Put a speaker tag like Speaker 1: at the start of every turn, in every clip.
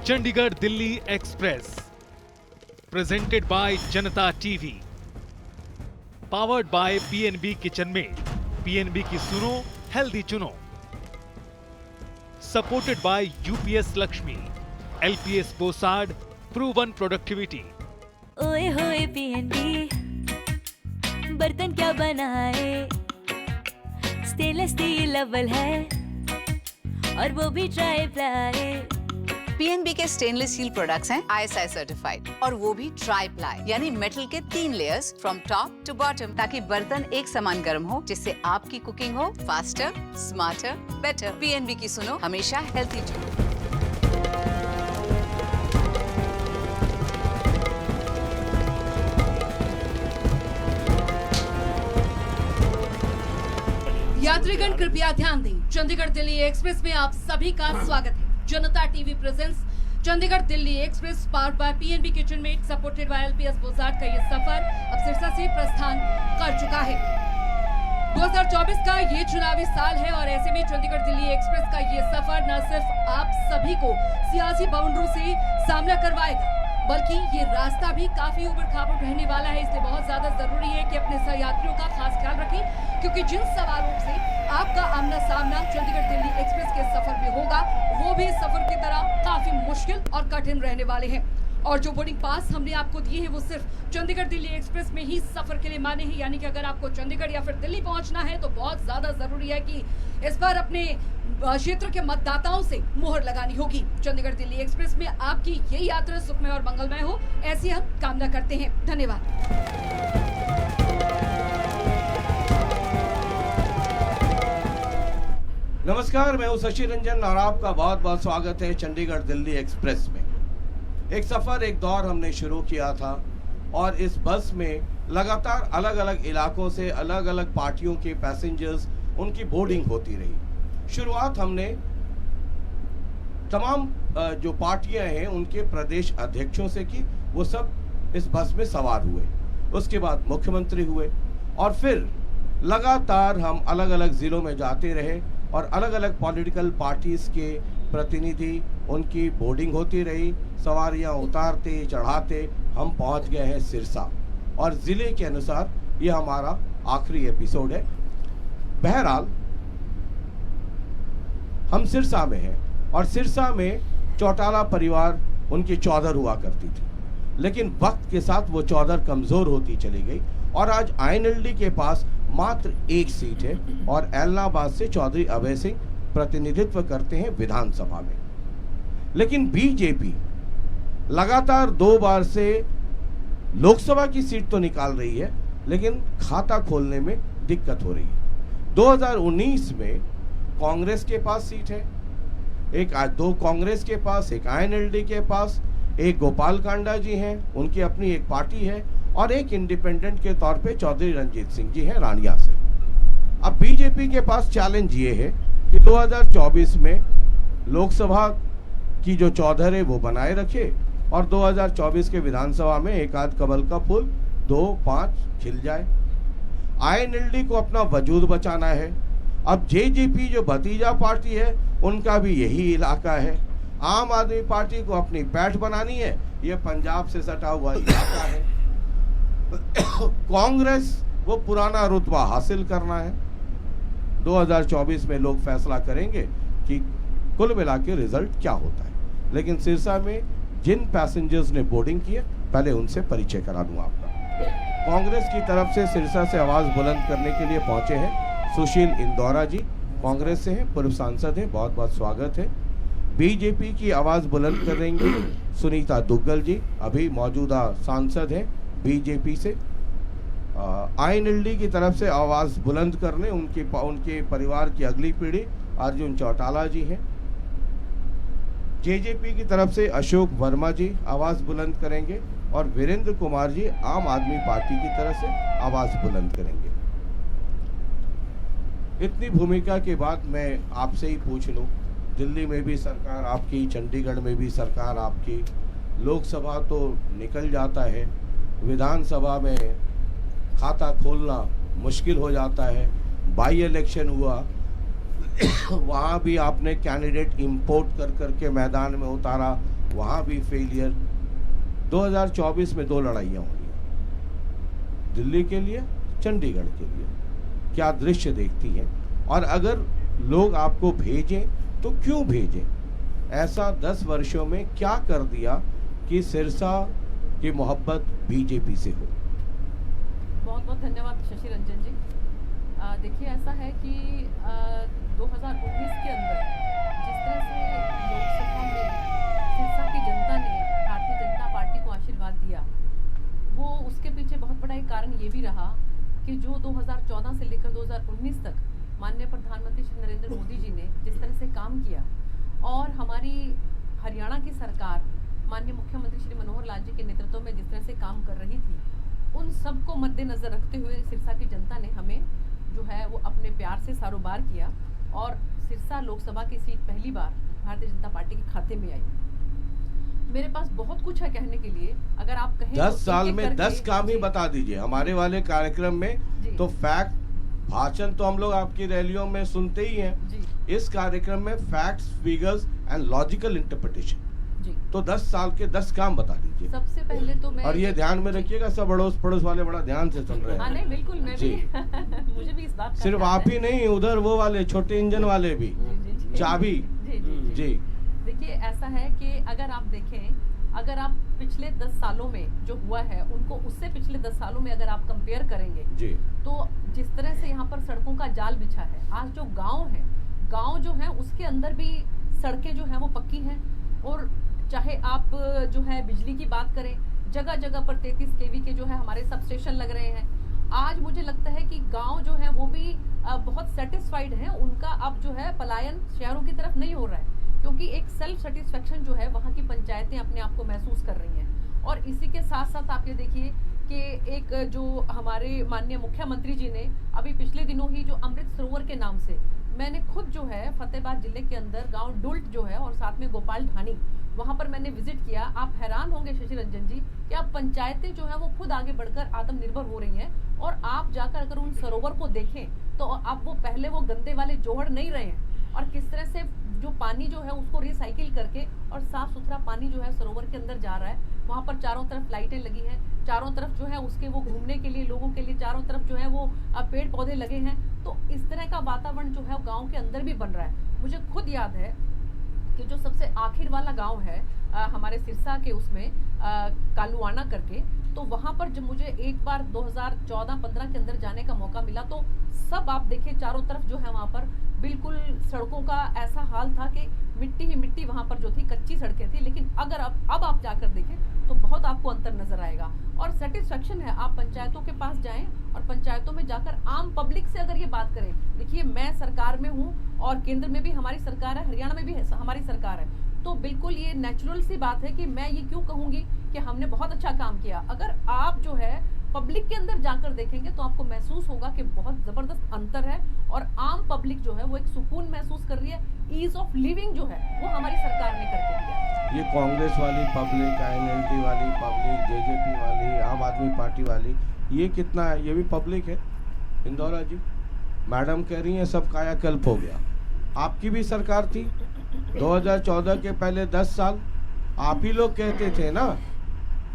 Speaker 1: Chandigarh Delhi express presented by Janta TV, powered by PNB kitchen में, PNB की सुनो हेल्दी चुनो, supported by UPS Laxmi, LPS Bosad, proven productivity.
Speaker 2: ओए होए पीएनबी, बर्तन क्या बनाए, स्टेनलेस स्टील अव्वल है और वो भी ट्राई प्लाई।
Speaker 3: पीएनबी के स्टेनलेस स्टील प्रोडक्ट्स हैं आईएसआई सर्टिफाइड और वो भी ट्राई प्लाई यानी मेटल के 3 layers from top to bottom, ताकि बर्तन एक समान गर्म हो, जिससे आपकी कुकिंग हो फास्टर, स्मार्टर, बेटर। पीएनबी की सुनो हमेशा हेल्थी चुनो।
Speaker 4: यात्रीगण कृपया ध्यान दें, चंडीगढ़ दिल्ली एक्सप्रेस में आप सभी का स्वागत है। जनता TV presents Chandigarh Delhi express powered by PNB kitchen में, सपोर्टेड बाय एलपीएस बोसाड का ये सफर अब सिरसा से प्रस्थान कर चुका है। 2024 का ये चुनावी साल है और ऐसे में चंडीगढ़ दिल्ली एक्सप्रेस का ये सफर न सिर्फ आप सभी को सियासी बाउंड्री से सामना करवाएगा, बल्कि ये रास्ता भी काफी उबड़ खाबड़ रहने वाला है। इसलिए बहुत ज्यादा जरूरी है कि अपने सहयात्रियों का खास ख्याल रखें, क्योंकि जिन सवालों से आपका आमना सामना चंडीगढ़ दिल्ली एक्सप्रेस के सफर में होगा, वो भी सफर की तरह काफी मुश्किल और कठिन रहने वाले हैं। और जो बोर्डिंग पास हमने आपको दिए हैं वो सिर्फ चंडीगढ़ दिल्ली एक्सप्रेस में ही सफर के लिए माने हैं, यानी कि अगर आपको चंडीगढ़ या फिर दिल्ली पहुंचना है तो बहुत ज्यादा जरूरी है कि इस बार अपने क्षेत्र के मतदाताओं से मुहर लगानी होगी। चंडीगढ़ दिल्ली एक्सप्रेस में आपकी ये यात्रा सुखमय और मंगलमय हो, ऐसी हम कामना करते हैं। धन्यवाद।
Speaker 5: नमस्कार, मैं हूं शशि रंजन और आपका बहुत बहुत स्वागत है चंडीगढ़ दिल्ली एक्सप्रेस में। एक सफर, एक दौर हमने शुरू किया था और इस बस में लगातार अलग अलग इलाकों से अलग अलग पार्टियों के पैसेंजर्स, उनकी बोर्डिंग होती रही। शुरुआत हमने तमाम जो पार्टियां हैं उनके प्रदेश अध्यक्षों से की, वो सब इस बस में सवार हुए। उसके बाद मुख्यमंत्री हुए और फिर लगातार हम अलग अलग जिलों में जाते रहे और अलग अलग पॉलिटिकल पार्टीज के प्रतिनिधि, उनकी बोर्डिंग होती रही, सवारियां उतारते चढ़ाते हम पहुंच गए हैं सिरसा और ज़िले के अनुसार ये हमारा आखिरी एपिसोड है। बहरहाल हम सिरसा में हैं और सिरसा में चौटाला परिवार, उनकी चौधर हुआ करती थी, लेकिन वक्त के साथ वो चौधर कमज़ोर होती चली गई और आज आईएनएलडी के पास मात्र एक सीट है और एलनाबाद से चौधरी अभय सिंह प्रतिनिधित्व करते हैं विधानसभा में। लेकिन बीजेपी लगातार 2 बार से लोकसभा की सीट तो निकाल रही है, लेकिन खाता खोलने में दिक्कत हो रही है। 2019 में कांग्रेस के पास सीट है, दो कांग्रेस के पास, एक आईएनएलडी के पास, एक गोपाल कांडा जी हैं, उनकी अपनी एक पार्टी है और एक इंडिपेंडेंट के तौर पे चौधरी रंजीत सिंह जी हैं रानिया से। अब बीजेपी के पास चैलेंज ये है कि 2024 में लोकसभा की जो चौधर है वो बनाए रखे और 2024 के विधानसभा में एक आध कमल का फूल 2-5 खिल जाए। आईएनएलडी को अपना वजूद बचाना है। अब जेजेपी जो भतीजा पार्टी है, उनका भी यही इलाका है। आम आदमी पार्टी को अपनी पैठ बनानी है, ये पंजाब से सटा हुआ इलाका है। कांग्रेस वो पुराना रुतबा हासिल करना है। 2024 में लोग फैसला करेंगे कि कुल मिला के रिजल्ट क्या होता है। लेकिन सिरसा में जिन पैसेंजर्स ने बोर्डिंग की है, पहले उनसे परिचय करा दूं आपका। कांग्रेस की तरफ से सिरसा से आवाज बुलंद करने के लिए पहुंचे हैं सुशील इंदौरा जी, कांग्रेस से हैं, पूर्व सांसद हैं, बहुत बहुत स्वागत है। बीजेपी की आवाज बुलंद करेंगे सुनीता दुग्गल जी, अभी मौजूदा सांसद हैं बीजेपी से। आईएनएलडी की तरफ से आवाज बुलंद करने उनके परिवार की अगली पीढ़ी अर्जुन चौटाला जी हैं। जेजेपी की तरफ से अशोक वर्मा जी आवाज बुलंद करेंगे और वीरेंद्र कुमार जी आम आदमी पार्टी की तरफ से आवाज बुलंद करेंगे। इतनी भूमिका के बाद मैं आपसे ही पूछ लूं, दिल्ली में भी सरकार आपकी, चंडीगढ़ में भी सरकार आपकी, लोकसभा तो निकल जाता है, विधानसभा में खाता खोलना मुश्किल हो जाता है। बाई इलेक्शन हुआ, वहाँ भी आपने कैंडिडेट इंपोर्ट कर करके मैदान में उतारा, वहाँ भी फेलियर। 2024 में 2 लड़ाइयाँ हो रही, दिल्ली के लिए, चंडीगढ़ के लिए। क्या दृश्य देखती हैं? और अगर लोग आपको भेजें तो क्यों भेजें? ऐसा 10 वर्षों में क्या कर दिया कि सिरसा की मोहब्बत बीजेपी से हो?
Speaker 6: बहुत बहुत धन्यवाद शशि रंजन जी। देखिए, ऐसा है कि 2019 के अंदर जिस तरह से लोकसभा में सिरसा की जनता ने भारतीय जनता पार्टी को आशीर्वाद दिया, वो उसके पीछे बहुत बड़ा एक कारण ये भी रहा कि जो 2014 से लेकर 2019 तक माननीय प्रधानमंत्री श्री नरेंद्र मोदी जी ने जिस तरह से काम किया और हमारी हरियाणा की सरकार माननीय मुख्यमंत्री श्री मनोहर लाल जी के नेतृत्व में जिस तरह से काम कर रही थी, उन सबको मद्देनजर रखते हुए सिरसा की जनता ने हमें जो है वो अपने प्यार से सारोबार किया और सिरसा लोकसभा की सीट पहली बार भारतीय जनता पार्टी के खाते में आई। मेरे पास बहुत कुछ है कहने के लिए, अगर आप कहें
Speaker 5: 10 साल में 10 काम ही बता दीजिए हमारे वाले कार्यक्रम में। तो फैक्ट, भाषण तो हम लोग आपकी रैलियों में सुनते ही हैं, इस कार्यक्रम में facts, figures and logical interpretation. तो 10 साल के 10 काम बता दीजिए।
Speaker 6: सबसे पहले तो मैं, और
Speaker 5: ये ध्यान में रखिएगा, सब अड़ोस पड़ोस वाले बड़ा ध्यान से सुन रहे हैं।
Speaker 6: नहीं बिल्कुल, मैं भी मुझे भी इस बात का
Speaker 5: सिर्फ आप ही नहीं, उधर वो वाले छोटे इंजन वाले भी, चाबी। जी
Speaker 6: देखिए, ऐसा है कि अगर आप देखें, अगर आप पिछले 10 सालों में जो हुआ है उनको उससे पिछले 10 सालों में अगर आप कंपेयर करेंगे जी, तो जिस तरह से यहाँ पर सड़कों का जाल बिछा है, आज जो गांव जो है उसके अंदर भी सड़कें जो है वो पक्की हैं। और चाहे आप जो है बिजली की बात करें, जगह जगह पर 33 kV के जो है हमारे सब स्टेशन लग रहे हैं। आज मुझे लगता है कि गांव जो है वो भी बहुत सेटिस्फाइड हैं, उनका अब जो है पलायन शहरों की तरफ नहीं हो रहा है, क्योंकि एक सेल्फ सेटिस्फेक्शन जो है वहाँ की पंचायतें अपने आप को महसूस कर रही हैं। और इसी के साथ साथ आप ये देखिए कि एक जो हमारे माननीय मुख्यमंत्री जी ने अभी पिछले दिनों ही जो अमृत सरोवर के नाम से, मैंने खुद जो है फतेहाबाद जिले के अंदर गांव डुल्ट जो है और साथ में गोपाल ढानी, वहां पर मैंने विजिट किया। आप हैरान होंगे शशि रंजन जी कि आप पंचायतें जो है वो खुद आगे बढ़कर आत्मनिर्भर हो रही हैं। और आप जाकर अगर उन सरोवर को देखें तो आप वो पहले वो गंदे वाले जोहड़ नहीं रहे हैं, और किस तरह से जो पानी जो है उसको रिसाइकिल करके और साफ सुथरा पानी जो है सरोवर के अंदर जा रहा है। वहाँ पर चारों तरफ लाइटें लगी हैं, चारों तरफ जो है उसके वो घूमने के लिए लोगों के लिए चारों तरफ जो है वो पेड़ पौधे लगे हैं। तो इस तरह का वातावरण जो है गाँव के अंदर भी बन रहा है। मुझे खुद याद है कि जो सबसे आखिर वाला गांव है हमारे सिरसा के, उसमें कालुआना करके, तो वहां पर जब मुझे एक बार 2014-15 के अंदर जाने का मौका मिला तो सब आप देखिए चारों तरफ जो है वहां पर बिल्कुल सड़कों का ऐसा हाल था कि मिट्टी ही मिट्टी वहां पर जो थी, कच्ची सड़कें थी। लेकिन अगर अब आप जाकर देखें तो बहुत आपको अंतर नजर आएगा और सेटिस्फेक्शन है। आप पंचायतों के पास जाएं और पंचायतों में जाकर आम पब्लिक से अगर ये बात करें, देखिए मैं सरकार में हूँ और केंद्र में भी हमारी सरकार है, हरियाणा में भी हमारी सरकार है, तो बिल्कुल ये नेचुरल सी बात है कि मैं ये क्यों कहूंगी कि हमने बहुत अच्छा काम किया। अगर आप जो है पब्लिक के अंदर जाकर देखेंगे तो आपको महसूस होगा कि बहुत जबरदस्त अंतर है और आम पब्लिक जो है वो एक सुकून महसूस कर रही है। ईज ऑफ लिविंग जो है वो हमारी सरकार ने करके दिया।
Speaker 5: ये कांग्रेस वाली पब्लिक, INLD वाली पब्लिक, JJP वाली, आम आदमी पार्टी वाली, ये कितना है? ये भी पब्लिक है। इंदौरा जी मैडम कह रही हैं सब कायाकल्प हो गया। आपकी भी सरकार थी 2014 के पहले 10 साल। आप ही लोग कहते थे ना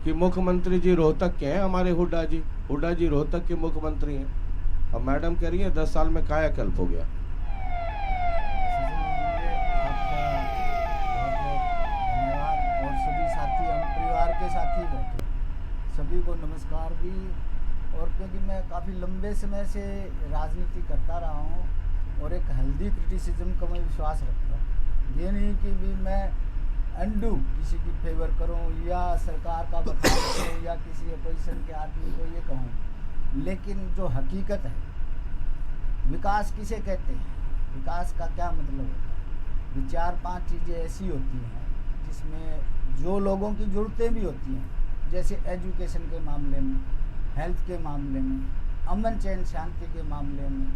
Speaker 5: कि मुख्यमंत्री जी रोहतक के हैं, हमारे हुड्डा जी रोहतक के मुख्यमंत्री हैं। अब मैडम कह रही है 10 साल में कायाकल्प हो गया।
Speaker 7: आपका बहुत धन्यवाद। और सभी साथी, हम परिवार के साथी बैठे, सभी को नमस्कार भी। और क्योंकि मैं काफ़ी लंबे समय से राजनीति करता रहा हूँ और एक हेल्दी क्रिटिसिज्म का मैं विश्वास रखता हूँ। ये नहीं कि भी मैं अंडू किसी की फेवर करूं या सरकार का बखान करूं या किसी अपोजिशन के आदमी को ये कहूं, लेकिन जो हकीकत है, विकास किसे कहते हैं, विकास का क्या मतलब होता है? 4-5 चीज़ें ऐसी होती हैं जिसमें जो लोगों की ज़रूरतें भी होती हैं, जैसे एजुकेशन के मामले में, हेल्थ के मामले में, अमन चैन शांति के मामले में,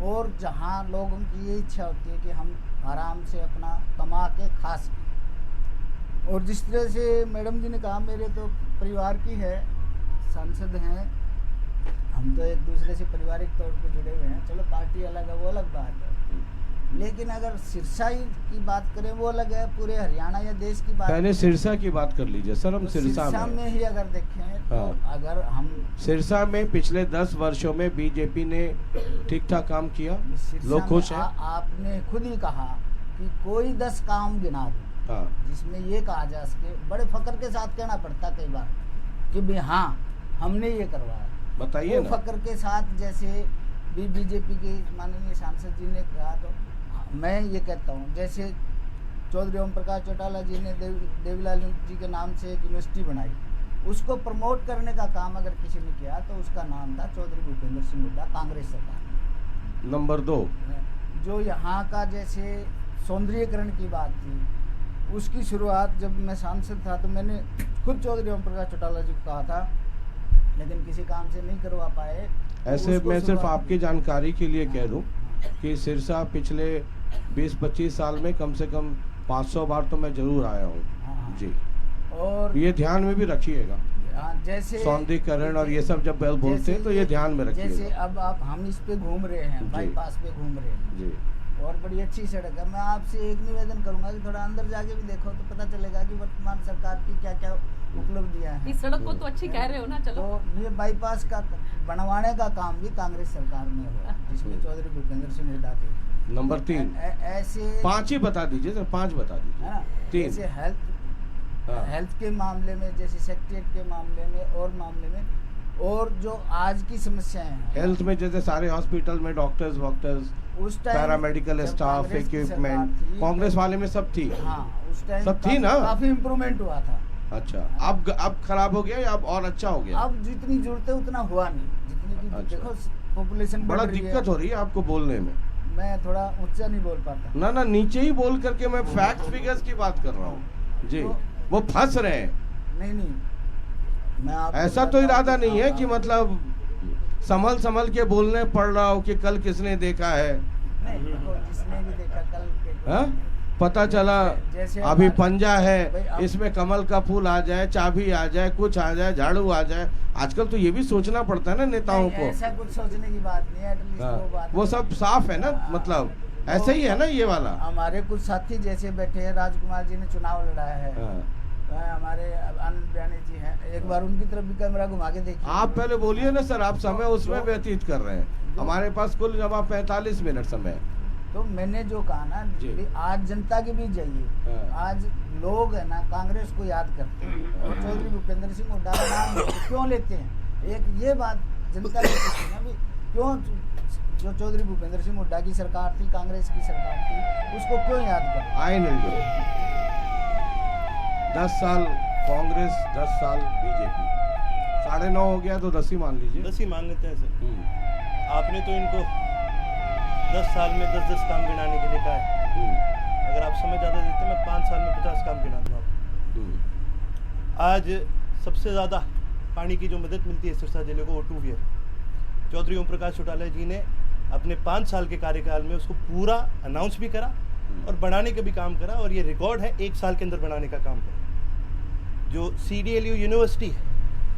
Speaker 7: और जहाँ लोगों की ये इच्छा होती है कि हम आराम से अपना कमा के खा सकें। और जिस तरह से मैडम जी ने कहा, मेरे तो परिवार की है, सांसद हैं, हम तो एक दूसरे से पारिवारिक तौर पे जुड़े हुए हैं। चलो पार्टी अलग है वो अलग बात है, लेकिन अगर सिरसा की बात करें वो अलग है, पूरे हरियाणा या देश की बात
Speaker 5: पहले सिरसा की बात कर लीजिए सर। हम
Speaker 7: तो
Speaker 5: सिरसा में
Speaker 7: ही अगर देखें तो अगर हम
Speaker 5: सिरसा में पिछले 10 वर्षों में बीजेपी ने ठीक ठाक काम किया, लोग खुश हैं।
Speaker 7: आपने खुद ही कहा कि कोई 10 काम गिना दो,
Speaker 5: हाँ,
Speaker 7: जिसमें ये कहा जा सके, बड़े फक्र के साथ कहना पड़ता कई बार कि भाई हाँ हमने ये करवाया,
Speaker 5: बताइए ना।
Speaker 7: फक्र के साथ जैसे भी बीजेपी के माननीय सांसद जी ने कहा, तो मैं ये कहता हूँ जैसे चौधरी ओम प्रकाश चौटाला जी ने देवीलाल जी के नाम से एक यूनिवर्सिटी बनाई, उसको प्रमोट करने का काम अगर किसी ने किया तो उसका नाम था चौधरी भूपेंद्र सिंह हुड्डा, कांग्रेस सरकार।
Speaker 5: नंबर 2
Speaker 7: जो यहाँ का जैसे सौंदर्यीकरण की बात थी, उसकी शुरुआत जब मैं सांसद था तो मैंने खुद चौधरी ओम प्रकाश चौटाला जी को कहा था, लेकिन किसी काम से नहीं करवा पाए।
Speaker 5: ऐसे मैं सिर्फ आपकी जानकारी के लिए कह दूं कि सिरसा पिछले 20-25 साल में कम से कम 500 बार तो मैं जरूर आया हूँ जी।
Speaker 7: और
Speaker 5: ये ध्यान में भी रखिएगा,
Speaker 7: जैसे
Speaker 5: सौंदर्यीकरण और ये सब जब बोलते हैं तो ये ध्यान में
Speaker 7: जैसे
Speaker 5: रखिएगा।
Speaker 7: अब हम इस पे घूम रहे हैं, बाईपास पे घूम रहे हैं
Speaker 5: जी,
Speaker 7: और बड़ी अच्छी सड़क है। मैं आपसे एक निवेदन करूंगा कि थोड़ा अंदर जाके भी देखो तो पता चलेगा कि वर्तमान सरकार की क्या क्या उपलब्धियां हैं।
Speaker 6: इस सड़क को तो अच्छी कह रहे हो ना, चलो।
Speaker 7: तो ये बाईपास का बनवाने का काम भी कांग्रेस सरकार में हुआ, जिसमें चौधरी भूपेंद्र सिंह हुड्डा थे।
Speaker 5: नंबर 3
Speaker 7: ऐसे
Speaker 5: 5 ही बता दीजिए सर, 5 बता दीजिए।
Speaker 7: है ना,
Speaker 5: 3
Speaker 7: जैसे हेल्थ के मामले में, जैसे सेक्रेटरीट के मामले में और मामले में, और जो आज की समस्याएं हैं
Speaker 5: हेल्थ में, जैसे सारे हॉस्पिटल में डॉक्टर्स वॉक्टर्स,
Speaker 7: उस time
Speaker 5: paramedical staff, equipment Congress वाले में सब थी।
Speaker 7: हाँ, उस टाइम
Speaker 5: सब थी ना,
Speaker 7: काफी इम्प्रूवमेंट हुआ था।
Speaker 5: अच्छा, अब खराब हो गया या अब और अच्छा हो गया?
Speaker 7: अब जितनी जरूरत है उतना हुआ नहीं, जितनी की
Speaker 5: अच्छा।
Speaker 7: देखो पॉपुलेशन
Speaker 5: बड़ा दिक्कत हो रही है आपको बोलने में।
Speaker 7: मैं थोड़ा ऊंचा नहीं बोल पाता।
Speaker 5: ना नीचे ही बोल करके मैं फैक्ट फिगर्स की बात कर रहा हूँ जी। वो फंस रहे हैं।
Speaker 7: नहीं, मैं आपको
Speaker 5: ऐसा तो इरादा नहीं है कि मतलब संभल के बोलने पड़ रहा हो कि कल किसने देखा है।
Speaker 7: नहीं, जिसने भी देखा कल
Speaker 5: हा? पता चला अभी पंजा है, इसमें कमल का फूल आ जाए, चाबी आ जाए, कुछ आ जाए, झाड़ू आ जाए। आजकल तो ये भी सोचना पड़ता है ना नेताओं को।
Speaker 7: ऐसा कुछ सोचने की बात नहीं है, एटलीस्ट
Speaker 5: वो सब साफ है ना, मतलब ऐसा ही है ना ये वाला।
Speaker 7: हमारे कुछ साथी जैसे बैठे हैं, राजकुमार जी ने चुनाव लड़ाया है, हमारे आनंद बयानी जी हैं, एक बार उनकी तरफ भी कैमरा घुमा के देखिए।
Speaker 5: आप पहले बोलिए ना सर, आप समय उसमें व्यतीत कर रहे हैं। हमारे पास कुल जवाब 45 मिनट समय है।
Speaker 7: तो मैंने जो कहा ना, आज जनता के बीच जाइए, आज लोग है ना कांग्रेस को याद करते हैं और चौधरी भूपेंद्र सिंह हुड्डा का नाम क्यों लेते हैं। एक ये बात जनता की है ना, क्यों जो चौधरी भूपेंद्र सिंह हुड्डा की सरकार थी, कांग्रेस की सरकार थी, उसको क्यों याद करते?
Speaker 5: आई नहीं 10 साल कांग्रेस, 10 साल बीजेपी, 9.5 हो गया तो 10 ही मान लीजिए।
Speaker 8: 10 ही मान लेते हैं सर। आपने तो इनको 10 साल में 10 काम गिनाने के लिए कहा है। अगर आप समय ज़्यादा देते मैं 5 साल में 50 काम गिना दूँ आपको। आज सबसे ज़्यादा पानी की जो मदद मिलती है सिरसा जिले को, वो 2 वीयर चौधरी ओम प्रकाश चौटाला जी ने अपने 5 साल के कार्यकाल में उसको पूरा अनाउंस भी करा और बनाने का भी काम करा, और ये रिकॉर्ड है 1 साल के अंदर बनाने का काम करा। जो CDLU यूनिवर्सिटी है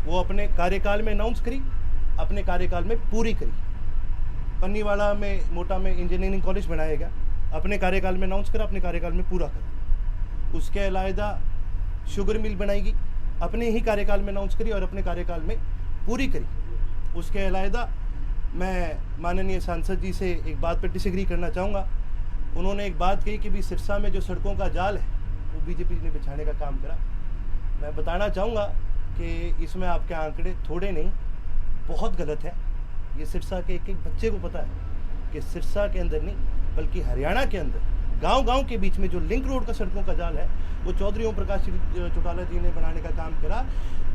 Speaker 8: वो अपने कार्यकाल में अनाउंस करी, अपने कार्यकाल में पूरी करी। पन्नीवाड़ा में मोटा में इंजीनियरिंग कॉलेज बनाया गया, अपने कार्यकाल में अनाउंस करा, अपने कार्यकाल में पूरा करा। उसके अलावा शुगर मिल बनाएगी, अपने ही कार्यकाल में अनाउंस करी और अपने कार्यकाल में पूरी करी। उसके अलावा मैं माननीय सांसद जी से एक बात पर डिसएग्री करना चाहूँगा। उन्होंने एक बात कही कि भी सिरसा में जो सड़कों का जाल है वो बीजेपी ने बिछाने का काम करा। मैं बताना चाहूँगा कि इसमें आपके आंकड़े थोड़े नहीं, बहुत गलत है। ये सिरसा के एक बच्चे को पता है कि सिरसा के अंदर नहीं बल्कि हरियाणा के अंदर गांव-गांव के बीच में जो लिंक रोड का सड़कों का जाल है वो चौधरी ओम प्रकाश चौटाला जी ने बनाने का काम करा।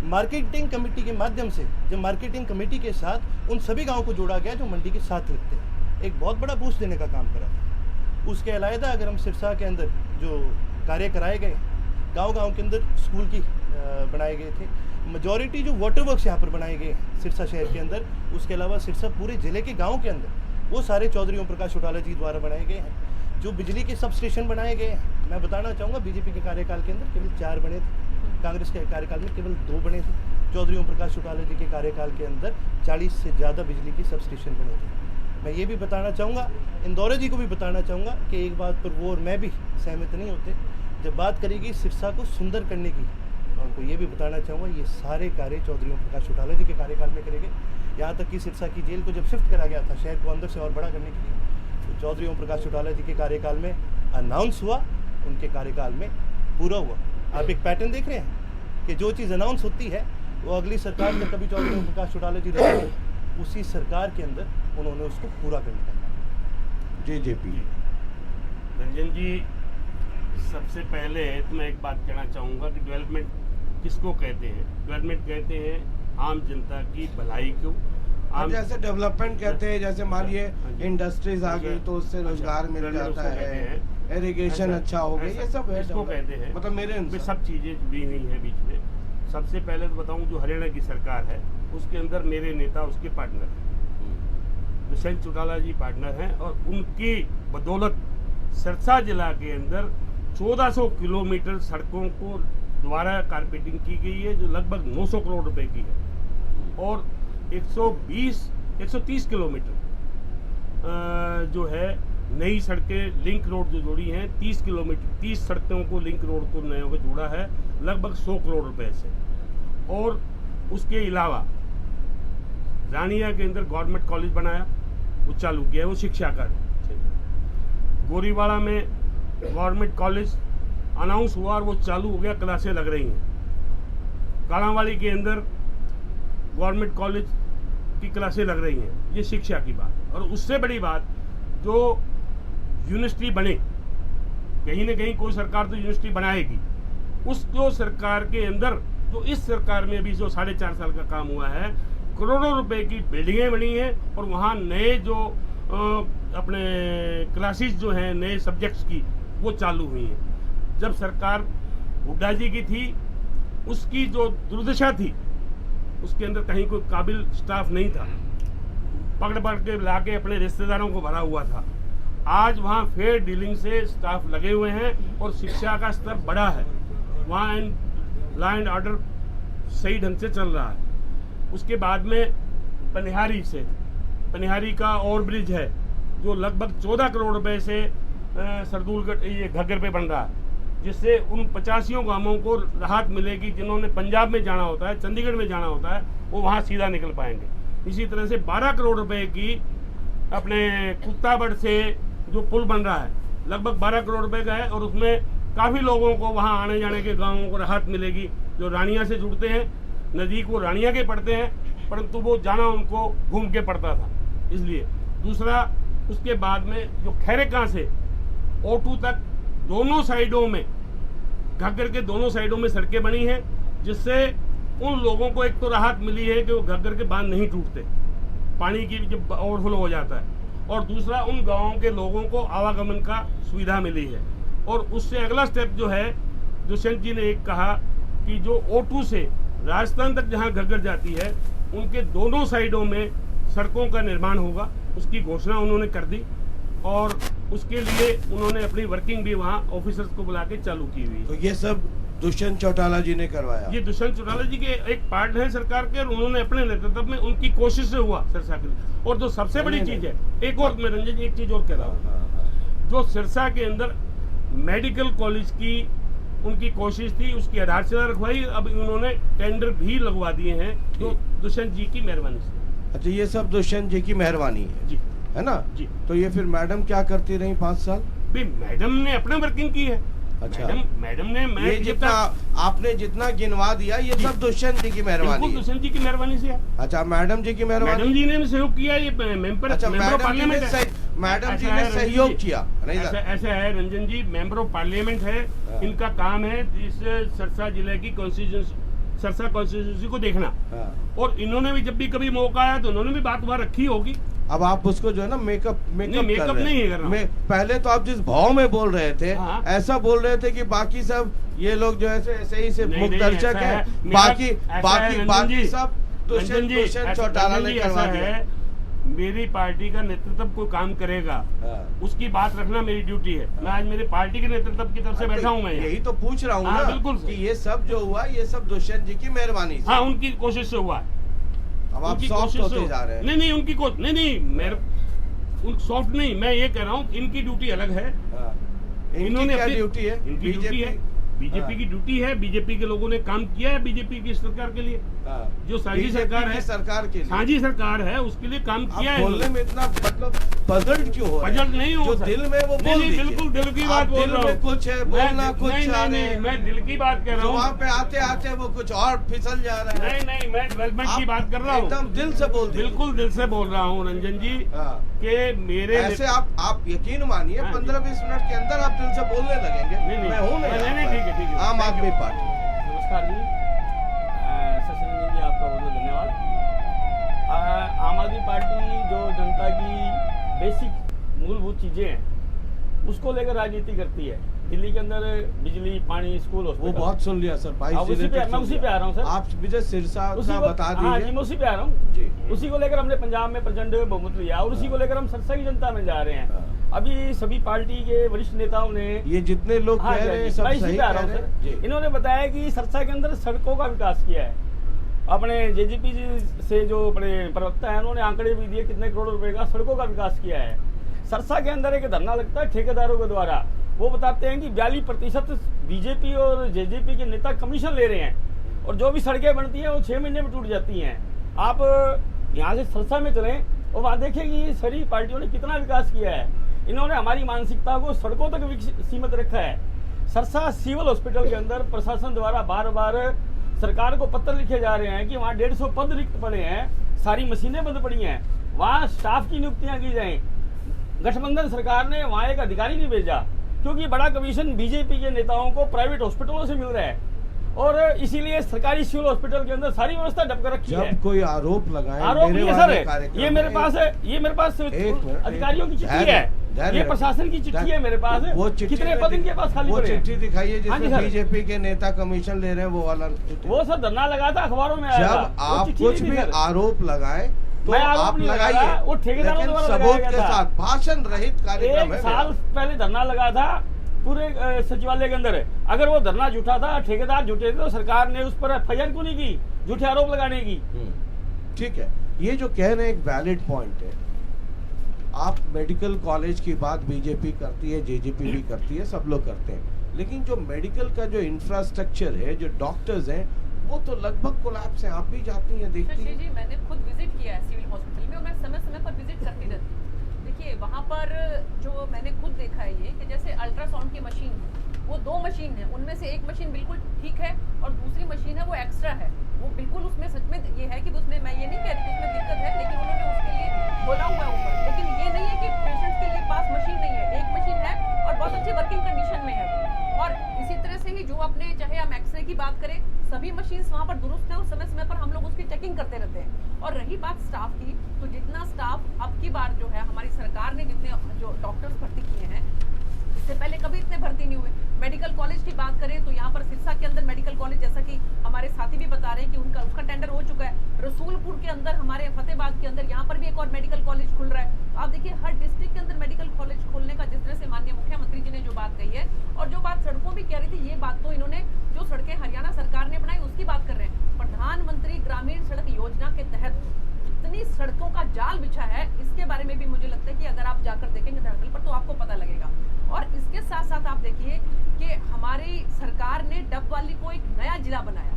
Speaker 8: मार्केटिंग कमेटी के माध्यम से, जब मार्केटिंग कमेटी के साथ उन सभी गाँव को जोड़ा गया जो मंडी के साथ लगते हैं, एक बहुत बड़ा बूस्ट देने का काम करा था। उसके अलावा अगर हम सिरसा के अंदर जो कार्य कराए गए, गाँव-गाँव के अंदर स्कूल की बनाए गए थे, मेजॉरिटी जो वाटर वर्क्स यहाँ पर बनाए गए हैं सिरसा शहर के अंदर, उसके अलावा सिरसा पूरे ज़िले के गांव के अंदर वो सारे चौधरी ओम प्रकाश चौटाला जी द्वारा बनाए गए हैं। जो बिजली के सब स्टेशन बनाए गए हैं, मैं बताना चाहूँगा बीजेपी के कार्यकाल के अंदर केवल 4 बने थे, कांग्रेस के कार्यकाल में केवल 2 बने थे। चौधरी ओम प्रकाश चौटाला जी के कार्यकाल के अंदर 40 से ज़्यादा बिजली के सब स्टेशन बने थे। मैं ये भी बताना चाहूँगा, इंदौरे जी को भी बताना चाहूँगा कि एक बात पर वो और मैं भी सहमत नहीं होते। जब बात करेगी सिरसा को सुंदर करने की, मैं उनको ये भी बताना चाहूँगा ये सारे कार्य चौधरी ओम प्रकाश चौटाला जी के कार्यकाल में करेंगे। यहाँ तक कि सिरसा की जेल को जब शिफ्ट करा गया था शहर को अंदर से और बड़ा करने के लिए, तो चौधरी ओम प्रकाश चौटाला जी के कार्यकाल में अनाउंस हुआ, उनके कार्यकाल में पूरा हुआ। आप एक पैटर्न देख रहे हैं कि जो चीज़ अनाउंस होती है वो अगली सरकार में कभी चौधरी ओम प्रकाश चौटाला जी रहेंगे, उसी सरकार के अंदर उन्होंने उसको पूरा करने का।
Speaker 5: जेजेपी
Speaker 9: रंजन जी, सबसे पहले तो मैं एक बात कहना चाहूँगा कि डेवलपमेंट किसको कहते हैं? डेवलपमेंट कहते हैं आम जनता की भलाई को।
Speaker 5: अब जैसे डेवलपमेंट कहते हैं, जैसे मानिए इंडस्ट्रीज आ गई तो उससे रोजगार मिल जाता है, इरिगेशन अच्छा हो गया, ये सब है
Speaker 9: इसको कहते हैं।
Speaker 5: मतलब मेरे
Speaker 9: सब चीज़ें जुड़ी हुई हैं बीच में। सबसे पहले तो बताऊं, जो हरियाणा की सरकार है उसके अंदर मेरे नेता उसके पार्टनर हैं, दुष्यंत चौटाला जी पार्टनर हैं, और उनकी बदौलत सिरसा जिला के अंदर 1400 किलोमीटर सड़कों को दोबारा कारपेटिंग की गई है, जो लगभग 900 करोड़ रुपए की है, और 130 किलोमीटर जो है नई सड़कें लिंक रोड जो जोड़ी हैं, 30 सड़कों को लिंक रोड को नए को जोड़ा है लगभग 100 करोड़ रुपए से। और उसके अलावा रानिया के अंदर गवर्नमेंट कॉलेज बनाया, वो चालू किया है, वो शिक्षा का क्षेत्र। गोरीवाड़ा में गवर्नमेंट कॉलेज अनाउंस हुआ और वो चालू हो गया, क्लासें लग रही हैं। कालांवाली के अंदर गवर्नमेंट कॉलेज की क्लासें लग रही हैं, ये शिक्षा की बात। और उससे बड़ी बात, जो यूनिवर्सिटी बने, कहीं ना कहीं कोई सरकार तो यूनिवर्सिटी बनाएगी, उसको सरकार के अंदर जो इस सरकार में अभी जो 4.5 साल का काम हुआ है, करोड़ों रुपए की बिल्डिंगें बनी हैं, और वहाँ नए जो अपने क्लासेस जो हैं नए सब्जेक्ट्स की, वो चालू हुई हैं। जब सरकार हुड्डा जी की थी, उसकी जो दुर्दशा थी, उसके अंदर कहीं कोई काबिल स्टाफ नहीं था, पकड़ पकड़ के लाके अपने रिश्तेदारों को भरा हुआ था। आज वहाँ फेयर डीलिंग से स्टाफ लगे हुए हैं और शिक्षा का स्तर बढ़ा है, वहाँ लॉ एंड ऑर्डर सही ढंग से चल रहा है। उसके बाद में पनिहारी का ओवर ब्रिज है, जो लगभग 14 करोड़ रुपए से सरदूलगढ़ ये घग्गर पे बन रहा है, जिससे उन 85 गांवों को राहत मिलेगी जिन्होंने पंजाब में जाना होता है, चंडीगढ़ में जाना होता है, वो वहाँ सीधा निकल पाएंगे। इसी तरह से 12 करोड़ रुपए की अपने कुत्ताबड़ से जो पुल बन रहा है, लगभग 12 करोड़ रुपए का है, और उसमें काफ़ी लोगों को वहाँ आने जाने के गाँवों को राहत मिलेगी। जो रानिया से जुड़ते हैं, नज़दीक वो रानिया के पड़ते हैं, परंतु वो जाना उनको घूम के पड़ता था, इसलिए। दूसरा, उसके बाद में जो खैरेकां से ओटू तक दोनों साइडों में, घग्गर के दोनों साइडों में सड़कें बनी हैं, जिससे उन लोगों को एक तो राहत मिली है कि वो घग्गर के बांध नहीं टूटते, पानी की जब ओवरफ्लो हो जाता है, और दूसरा उन गाँवों के लोगों को आवागमन का सुविधा मिली है। और उससे अगला स्टेप जो है, दुष्यंत जी ने एक कहा कि जो ओटू से राजस्थान तक जहाँ घग्गर जाती है, उनके दोनों साइडों में सड़कों का निर्माण होगा, उसकी घोषणा उन्होंने कर दी, और उसके लिए उन्होंने अपनी वर्किंग भी वहाँ ऑफिसर्स को बुला के चालू की हुई।
Speaker 5: तो ये सब दुष्यंत चौटाला जी ने करवाया? ये
Speaker 9: दुष्यंत चौटाला जी के एक पार्ट है सरकार के, और उन्होंने अपने नेतृत्व में उनकी कोशिश से हुआ सिरसा के लिए। और जो सबसे बड़ी चीज है, एक और मैं रंजन जी एक चीज और कह रहा हूँ, जो सिरसा के अंदर मेडिकल कॉलेज की उनकी कोशिश थी, उसकी आधारशिला रखवाई, अब उन्होंने टेंडर भी लगवा दिए हैं, जो दुष्यंत जी की मेहरबानी से।
Speaker 5: अच्छा, ये सब दुष्यंत जी की मेहरबानी है
Speaker 9: जी,
Speaker 5: है ना
Speaker 9: जी।
Speaker 5: तो ये फिर मैडम क्या करती रही 5 साल?
Speaker 9: मैडम ने अपना वर्किंग की है।
Speaker 5: अच्छा,
Speaker 9: मैडम ने, मैं
Speaker 5: ये जितना आपने जितना गिनवा दिया, ये सब दुष्यंत जी की मेहरबानी,
Speaker 9: दुष्यंत जी की मेहरबानी से।
Speaker 5: अच्छा, मैडम जी की मेहरबानी,
Speaker 9: मैडम जी ने सहयोग किया, ये मेंबर,
Speaker 5: अच्छा,
Speaker 9: मेंबर ऑफ पार्लियामेंट है,
Speaker 5: मैडम जी ने सहयोग किया।
Speaker 9: ऐसा है रंजन जी, मेंबर ऑफ पार्लियामेंट है, इनका काम है इस सिरसा जिले की कॉन्स्टिट्यूंसी, सिरसा कॉन्स्टिट्यूंसी को देखना, और इन्होंने भी जब भी कभी मौका आया तो उन्होंने भी बात वहाँ रखी होगी।
Speaker 5: अब आप उसको जो है ना मेकअप
Speaker 9: नहीं कर रहा हूं।
Speaker 5: पहले तो आप जिस भाव में बोल रहे थे, ऐसा बोल रहे थे कि बाकी सब ये लोग जो है ऐसे ही से मुक्तदर्शक है, बाकी सब दुष्यंत चौटाला ने करवा दिया।
Speaker 9: मेरी पार्टी का नेतृत्व कोई काम करेगा, उसकी बात रखना मेरी ड्यूटी है। मैं आज मेरी पार्टी के नेतृत्व की तरफ से बैठा हूँ, मैं
Speaker 5: यही तो पूछ रहा हूँ ना,
Speaker 9: बिल्कुल
Speaker 5: कि ये सब जो हुआ, ये सब दुष्यंत जी की मेहरबानी से।
Speaker 9: हाँ, उनकी कोशिश से हुआ है।
Speaker 5: अब आप सॉफ्ट होते जा रहे हैं।
Speaker 9: नहीं, उनकी कोशिश नहीं, उन सॉफ्ट नहीं, मैं ये कह रहा हूँ इनकी ड्यूटी अलग है।
Speaker 5: इन्होंने क्या ड्यूटी है?
Speaker 9: इनकी ड्यूटी है, बीजेपी की ड्यूटी है। बीजेपी के लोगों ने काम किया है बीजेपी की सरकार के लिए, जो साझी सरकार है,
Speaker 5: सरकार के लिए
Speaker 9: साझी सरकार है, उसके लिए काम किया है।
Speaker 5: बोलने में इतना मतलब पजल्ड क्यों हो?
Speaker 9: पजल्ड नहीं हो,
Speaker 5: जो दिल में वो बोल दीजिए।
Speaker 9: बिल्कुल दिल की बात बोल रहा हूँ।
Speaker 5: कुछ है बोलना, कुछ
Speaker 9: नहीं, मैं दिल की बात कर रहा हूँ।
Speaker 5: वहाँ पे आते आते वो कुछ और फिसल जा रहा है।
Speaker 9: नहीं, मैं डेवलपमेंट की बात कर रहा हूँ।
Speaker 5: एकदम दिल से बोल,
Speaker 9: बिल्कुल दिल से बोल रहा हूँ रंजन जी के मेरे
Speaker 5: ऐसे आप यकीन मानिए 15-20 मिनट के अंदर आप दिल से बोलने लगेंगे। मैं हूँ
Speaker 9: नहीं, ठीक है।
Speaker 5: आम आदमी पार्टी।
Speaker 10: नमस्कार जी, शशि रंजन जी, आपका बहुत बहुत धन्यवाद। आम आदमी पार्टी जो जनता की बेसिक मूलभूत चीजें हैं उसको लेकर राजनीति करती है। दिल्ली के अंदर बिजली, पानी, स्कूल,
Speaker 5: वो बहुत सुन लिया सर।
Speaker 10: मैं उसी पे आ रहा हूँ सर।
Speaker 5: आप विजय सिरसा का बता दीजिए।
Speaker 10: हाँ जी, मैं उसी पे आ रहा हूँ। उसी को लेकर हमने पंजाब में प्रचंड बहुमत लिया और उसी को लेकर हम सिरसा की जनता में जा रहे हैं। अभी सभी पार्टी के वरिष्ठ नेताओं ने,
Speaker 5: ये जितने लोग कह रहे हैं सब सही कह रहे हैं।
Speaker 10: इन्होंने बताया कि सिरसा के अंदर सड़कों का विकास किया है। अपने जेजेपी से जो अपने प्रवक्ता है उन्होंने आंकड़े भी दिए कितने करोड़ रुपए का सड़कों का विकास किया है। सिरसा के अंदर एक धरना लगता है ठेकेदारों के द्वारा, वो बताते हैं कि 42% बीजेपी और जेजेपी के नेता कमीशन ले रहे हैं और जो भी सड़कें बनती हैं वो 6 महीने में टूट जाती हैं। आप यहाँ से सिरसा में चलें और वहाँ देखें कि सारी पार्टियों ने कितना विकास किया है। इन्होंने हमारी मानसिकता को सड़कों तक सीमित रखा है। सिरसा सिविल हॉस्पिटल के अंदर प्रशासन द्वारा बार बार सरकार को पत्र लिखे जा रहे हैं कि वहाँ 150 पद रिक्त पड़े हैं, सारी मशीनें बंद पड़ी हैं, वहाँ स्टाफ की नियुक्तियाँ की जाएं। गठबंधन सरकार ने वहाँ एक अधिकारी नहीं भेजा क्योंकि बड़ा कमीशन बीजेपी के नेताओं को प्राइवेट हॉस्पिटलों से मिल रहा है और इसीलिए सरकारी सिविल हॉस्पिटल के अंदर सारी व्यवस्था डब कर रखी है।
Speaker 5: जब कोई आरोप लगाए,
Speaker 10: आरोप ये सर है, ये मेरे पास अधिकारियों की चिट्ठी है, ये प्रशासन की चिट्ठी है मेरे पास।
Speaker 5: वो
Speaker 10: कितने पद इनके पास खाली पड़े हैं?
Speaker 5: चिट्ठी दिखाइए जिसमें बीजेपी के नेता कमीशन ले रहे हैं, वो वाला।
Speaker 10: वो सर धरना लगा था, अखबारों में आया था।
Speaker 5: जब आप कुछ भी आरोप लगाए तो आप लगाइए,
Speaker 10: वो ठेकेदारों
Speaker 5: लेकिन सबूत के साथ, भाषण रहित कार्यक्रम है।
Speaker 10: 1 साल पहले धरना लगा था पूरे सचिवालय के अंदर। अगर वो धरना झूठा था, ठेकेदार झूठे थे, तो सरकार ने उस पर एफआईआर क्यों नहीं की झूठे आरोप लगाने की?
Speaker 5: ठीक है, ये जो कह रहे हैं एक वैलिड पॉइंट है। आप मेडिकल कॉलेज की बात बीजेपी करती है, जेजेपी भी करती है, सब लोग करते हैं, लेकिन जो मेडिकल का जो इंफ्रास्ट्रक्चर है, जो डॉक्टर्स हैं, वो तो लगभग कोलैप्स है। आप भी जाती हैं, देखती हैं?
Speaker 6: जी, मैंने खुद विजिट किया है सिविल हॉस्पिटल में और मैं समय समय पर विजिट करती रहती हूँ। देखिए वहाँ पर जो मैंने खुद देखा है ये कि जैसे अल्ट्रासाउंड की मशीन, वो 2 मशीन है, उनमें से एक मशीन बिल्कुल ठीक है और दूसरी मशीन है वो एक्स्ट्रा है। वो बिल्कुल उसमें सच में ये है कि उसमें, मैं ये नहीं कह रही कि उसमें दिक्कत है, लेकिन उन्होंने उसके लिए बोला हुआ है ऊपर। लेकिन ये नहीं है कि पेशेंट के लिए पास मशीन नहीं है, एक मशीन है और बहुत अच्छी वर्किंग कंडीशन में है। और इसी तरह से ही जो अपने, चाहे हम एक्सरे की बात करें, सभी मशीन्स वहाँ पर दुरुस्त है और समय समय पर हम लोग उसकी चेकिंग करते रहते हैं। और रही बात स्टाफ की, तो जितना स्टाफ अब की बार जो है हमारी सरकार ने जितने जो डॉक्टर्स भर्ती किए हैं, इससे पहले कभी इतने भर्ती नहीं हुए। मेडिकल कॉलेज की बात करें तो यहाँ पर सिरसा के अंदर मेडिकल कॉलेज, जैसा कि हमारे साथी भी बता रहे हैं कि उसका टेंडर हो चुका है। रसूलपुर के अंदर, हमारे फतेहाबाद के अंदर, यहाँ पर भी एक और मेडिकल कॉलेज खुल रहा है। आप देखिए हर डिस्ट्रिक्ट के अंदर मेडिकल कॉलेज खोलने का, जिस तरह से माननीय मुख्यमंत्री जी ने जो बात कही है और जो बात सड़कों भी कह रही थी, ये बात तो इन्होंने जो सड़कें हरियाणा सरकार ने बनाई उसकी बात कर रहे हैं। प्रधानमंत्री ग्रामीण सड़क योजना के तहत इतनी सड़कों का जाल बिछा है, इसके बारे में भी मुझे लगता है कि अगर आप जाकर देखेंगे धरती पर तो आपको पता लगेगा। और इसके साथ साथ आप देखिए कि हमारी सरकार ने डबवाली को एक नया जिला बनाया।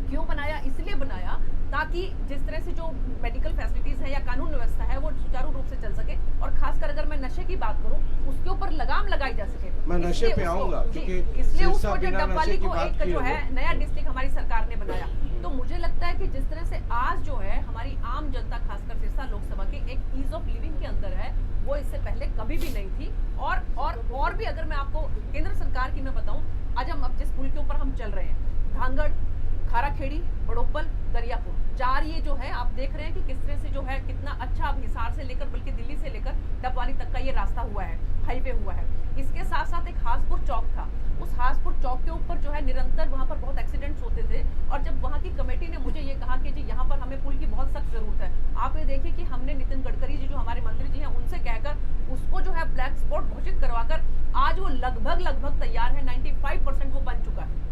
Speaker 6: क्यों बनाया? इसलिए बनाया ताकि जिस तरह से जो मेडिकल फैसिलिटीज है या कानून व्यवस्था है वो सुचारू रूप से चल सके, और खासकर अगर मैं नशे की बात करूं उसके ऊपर लगाम लगाई जा सके।
Speaker 5: मैं नशे पे आऊंगा,
Speaker 6: इसलिए उसको जो डबवाली को एक जो है नया डिस्ट्रिक्ट हमारी सरकार ने बनाया। तो मुझे लगता है कि जिस तरह से आज जो है हमारी आम जनता, खासकर सिरसा लोकसभा के एक ईज ऑफ लिविंग के अंदर है, वो इससे पहले कभी भी नहीं थी। और भी अगर मैं आपको केंद्र सरकार की मैं बताऊं, आज हम अब जिस पुल के ऊपर हम चल रहे हैं, धांगड़, खाराखेड़ी, बड़ोपल, दरियापुर, 4 ये जो है आप देख रहे हैं कि किस तरह से जो है कितना अच्छा अब हिसार से लेकर बल्कि दिल्ली से लेकर डबवाली तक का ये रास्ता हुआ है, हाईवे हुआ है। इसके साथ साथ एक हासपुर चौक था, उस हासपुर चौक के ऊपर जो है निरंतर वहाँ पर बहुत एक्सीडेंट्स होते थे। और जब वहाँ की कमेटी ने मुझे ये कहा कि जी यहाँ पर हमें पुल की बहुत सख्त जरूरत है, आप ये देखिए कि हमने नितिन गडकरी जी जो हमारे मंत्री जी हैं उनसे कहकर उसको जो है ब्लैक स्पॉट घोषित करवाकर आज वो लगभग तैयार है, 95% वो बन चुका है।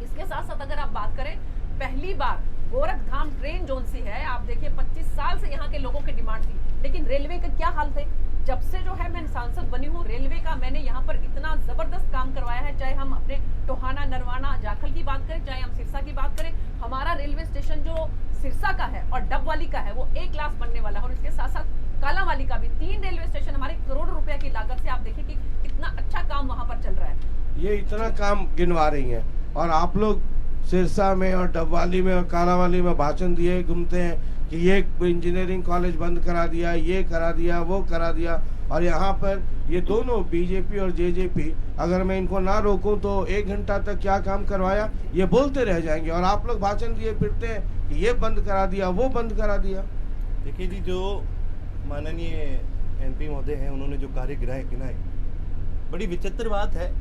Speaker 6: इसके साथ साथ अगर आप बात करें, पहली बार गोरखधाम ट्रेन जोन सी है, आप देखिए 25 साल से यहाँ के लोगों की डिमांड थी। लेकिन रेलवे का क्या हाल थे? जब से जो है मैं सांसद बनी हूँ, रेलवे का मैंने यहाँ पर इतना जबरदस्त काम करवाया है। चाहे हम अपने टोहाना, नरवाना, जाखल की बात करें, चाहे हम सिरसा की बात करें, हमारा रेलवे स्टेशन जो सिरसा का है और डबवाली का है वो A क्लास बनने वाला है। और इसके साथ साथ कालावाली का भी 3 रेलवे स्टेशन हमारे करोड़ों रुपए की लागत से, आप देखिए कि कितना अच्छा काम वहाँ पर चल रहा है।
Speaker 5: ये इतना काम गिनवा रही हैं और आप लोग सिरसा में और डबवाली में और कालावाली में भाषण दिए घूमते हैं कि ये इंजीनियरिंग कॉलेज बंद करा दिया, ये करा दिया, वो करा दिया। और यहाँ पर ये दोनों बीजेपी और जेजेपी, अगर मैं इनको ना रोकूं तो 1 घंटा तक क्या काम करवाया ये बोलते रह जाएंगे और आप लोग भाषण दिए फिरते हैं कि ये बंद करा दिया, वो बंद करा दिया।
Speaker 8: देखिए जी, जो माननीय MP महोदय हैं, उन्होंने जो कार्य गिनाए, बड़ी विचित्र बात है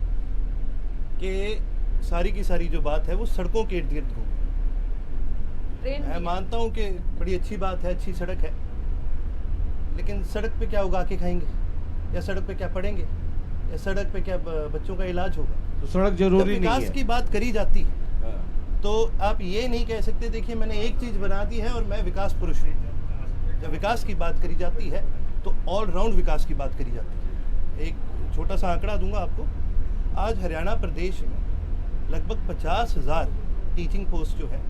Speaker 8: कि सारी की सारी जो बात है वो सड़कों के इर्द गिर्द घूम। मैं मानता हूँ कि बड़ी अच्छी बात है, अच्छी सड़क है, लेकिन सड़क पे क्या उगा के खाएंगे, या सड़क पे क्या पढ़ेंगे, या सड़क पे क्या बच्चों का इलाज होगा?
Speaker 5: तो सड़क जरूरी नहीं है।
Speaker 8: विकास की बात करी जाती है तो आप ये नहीं कह सकते देखिए मैंने एक चीज बना दी है और मैं विकास पुरुष हूँ। जब विकास की बात करी जाती है तो ऑल राउंड विकास की बात करी जाती है। एक छोटा सा आंकड़ा दूंगा आपको। आज हरियाणा प्रदेश में लगभग 50,000 टीचिंग पोस्ट जो है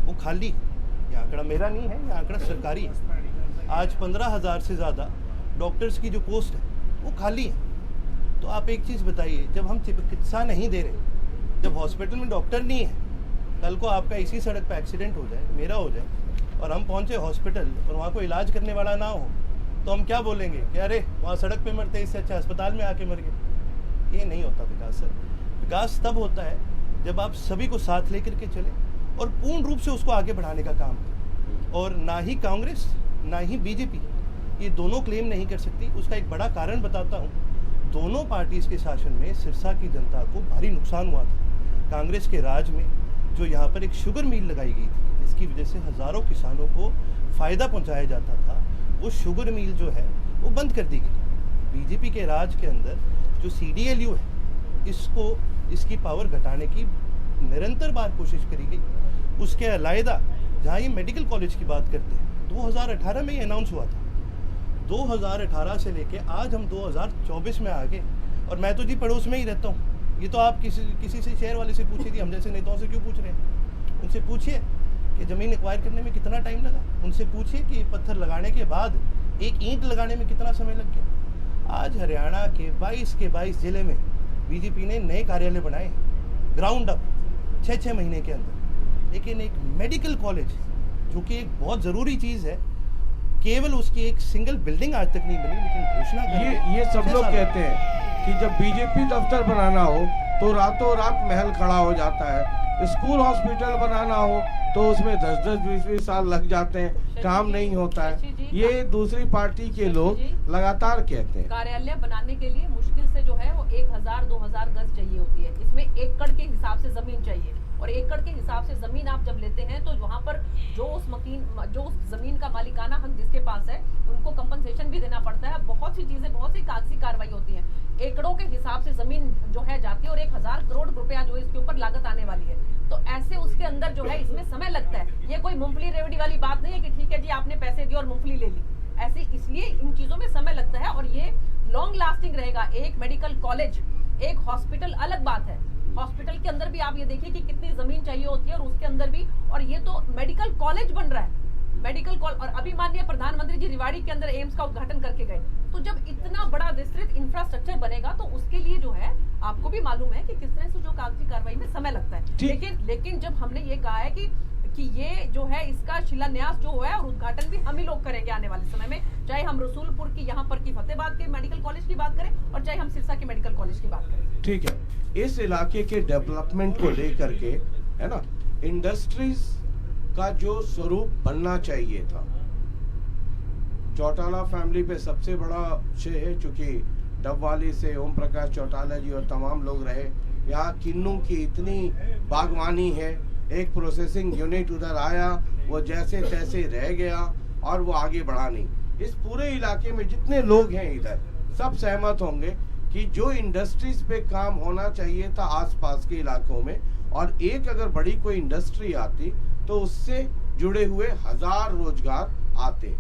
Speaker 8: वो खाली है। ये आंकड़ा मेरा नहीं है, ये आंकड़ा सरकारी है। आज 15,000 से ज़्यादा डॉक्टर्स की जो पोस्ट है वो खाली है। तो आप एक चीज़ बताइए, जब हम चिकित्सा नहीं दे रहे, जब हॉस्पिटल में डॉक्टर नहीं है, कल को आपका इसी सड़क पर एक्सीडेंट हो जाए, मेरा हो जाए, और हम पहुँचे हॉस्पिटल और वहाँ कोई इलाज करने वाला ना हो, तो हम क्या बोलेंगे कि अरे वहाँ सड़क पे मरते, इससे अच्छा अस्पताल में आके मर गए। ये नहीं होता विकास सर। विकास तब होता है जब आप सभी को साथ लेकर के चले और पूर्ण रूप से उसको आगे बढ़ाने का काम करें। और ना ही कांग्रेस ना ही बीजेपी ये दोनों क्लेम नहीं कर सकती। उसका एक बड़ा कारण बताता हूँ। दोनों पार्टीज के शासन में सिरसा की जनता को भारी नुकसान हुआ था। कांग्रेस के राज में जो यहाँ पर एक शुगर मिल लगाई गई थी, जिसकी वजह से हज़ारों किसानों को फ़ायदा पहुँचाया जाता था, वो शुगर मिल जो है वो बंद कर दी गई। बीजेपी के राज के अंदर जो CDLU है, इसकी पावर घटाने की निरंतर बार कोशिश करी गई। उसके अलावा जहाँ ये मेडिकल कॉलेज की बात करते हैं, 2018 में ये अनाउंस हुआ था। 2018 से लेके आज हम 2024 में आ गए और मैं तो जी पड़ोस में ही रहता हूँ। ये तो आप किसी से शहर वाले से पूछिए थी, हम जैसे नेताओं से क्यों पूछ रहे हैं? उनसे पूछिए कि ज़मीन एक्वायर करने में कितना टाइम लगा, उनसे पूछिए कि पत्थर लगाने के बाद एक ईंट लगाने में कितना समय लग गया। आज हरियाणा के 22 के 22 जिले में बीजेपी ने नए कार्यालय बनाए ग्राउंड अप 6-6 महीने के अंदर। लेकिन एक मेडिकल कॉलेज जो कि एक बहुत ज़रूरी चीज़ है, केवल उसकी एक सिंगल बिल्डिंग आज तक नहीं बनी, लेकिन घोषणा
Speaker 5: ये सब लोग कहते हैं कि जब बीजेपी दफ्तर बनाना हो तो रातों रात महल खड़ा हो जाता है, स्कूल हॉस्पिटल बनाना हो तो उसमें 10-10, 20-20 साल लग जाते हैं, काम नहीं होता है। ये दूसरी पार्टी के लोग लगातार कहते हैं।
Speaker 6: कार्यालय बनाने के लिए मुश्किल से जो है वो 1000-2000 गज चाहिए होती है। इसमें एकड़ के हिसाब से जमीन चाहिए और एकड़ के हिसाब से जमीन आप जब लेते हैं तो वहाँ पर जो उस जमीन का मालिकाना हक जिसके पास है उनको कंपनसेशन भी देना पड़ता है। बहुत सी चीजें, बहुत सी कागजी कार्रवाई होती है। एकड़ों के हिसाब से जमीन जो है जाती है और 1000 करोड़ रुपया जो इसके ऊपर लागत आने वाली है। तो ऐसे उसके अंदर जो है इसमें समय लगता है। ये कोई मूंगफली रेवड़ी वाली बात नहीं है कि ठीक है जी आपने पैसे दिए और मूंगफली ले ली। ऐसे इसलिए इन चीजों में समय लगता है और ये लॉन्ग लास्टिंग रहेगा। एक मेडिकल कॉलेज, एक हॉस्पिटल अलग बात है। हॉस्पिटल के अंदर भी आप ये देखिए कि कितनी जमीन चाहिए होती है और उसके अंदर भी, और ये तो मेडिकल कॉलेज बन रहा है। मेडिकल कॉलेज, और अभी माननीय प्रधानमंत्री जी रिवाड़ी के अंदर एम्स का उद्घाटन करके गए। तो जब इतना बड़ा विस्तृत इंफ्रास्ट्रक्चर बनेगा तो उसके लिए जो है आपको भी मालूम है कि किस तरह से जो कागजी कार्रवाई में समय लगता है। लेकिन जब हमने ये कहा है कि ये जो है इसका शिलान्यास जो है और उद्घाटन भी हम ही लोग करेंगे आने वाले समय में, चाहे हम रसूलपुर की यहाँ पर की फतेहाबाद के मेडिकल कॉलेज की बात करें और चाहे हम सिरसा के मेडिकल कॉलेज की बात करें।
Speaker 5: ठीक है, इस इलाके के डेवलपमेंट को लेकर के, है ना, इंडस्ट्रीज का जो स्वरूप बनना चाहिए था। चौटाला फैमिली पे सबसे बड़ा श्रेय है, चूंकि डबवाली से ओम प्रकाश चौटाला जी और तमाम लोग रहे। यहाँ किन्नू की इतनी बागवानी है, एक प्रोसेसिंग यूनिट उधर आया, वो जैसे तैसे रह गया और वो आगे बढ़ा नहीं। इस पूरे इलाके में जितने लोग हैं इधर सब सहमत होंगे कि जो इंडस्ट्रीज पे काम होना चाहिए था आसपास के इलाकों में, और एक अगर बड़ी कोई इंडस्ट्री आती तो उससे जुड़े हुए 1000 रोजगार आते।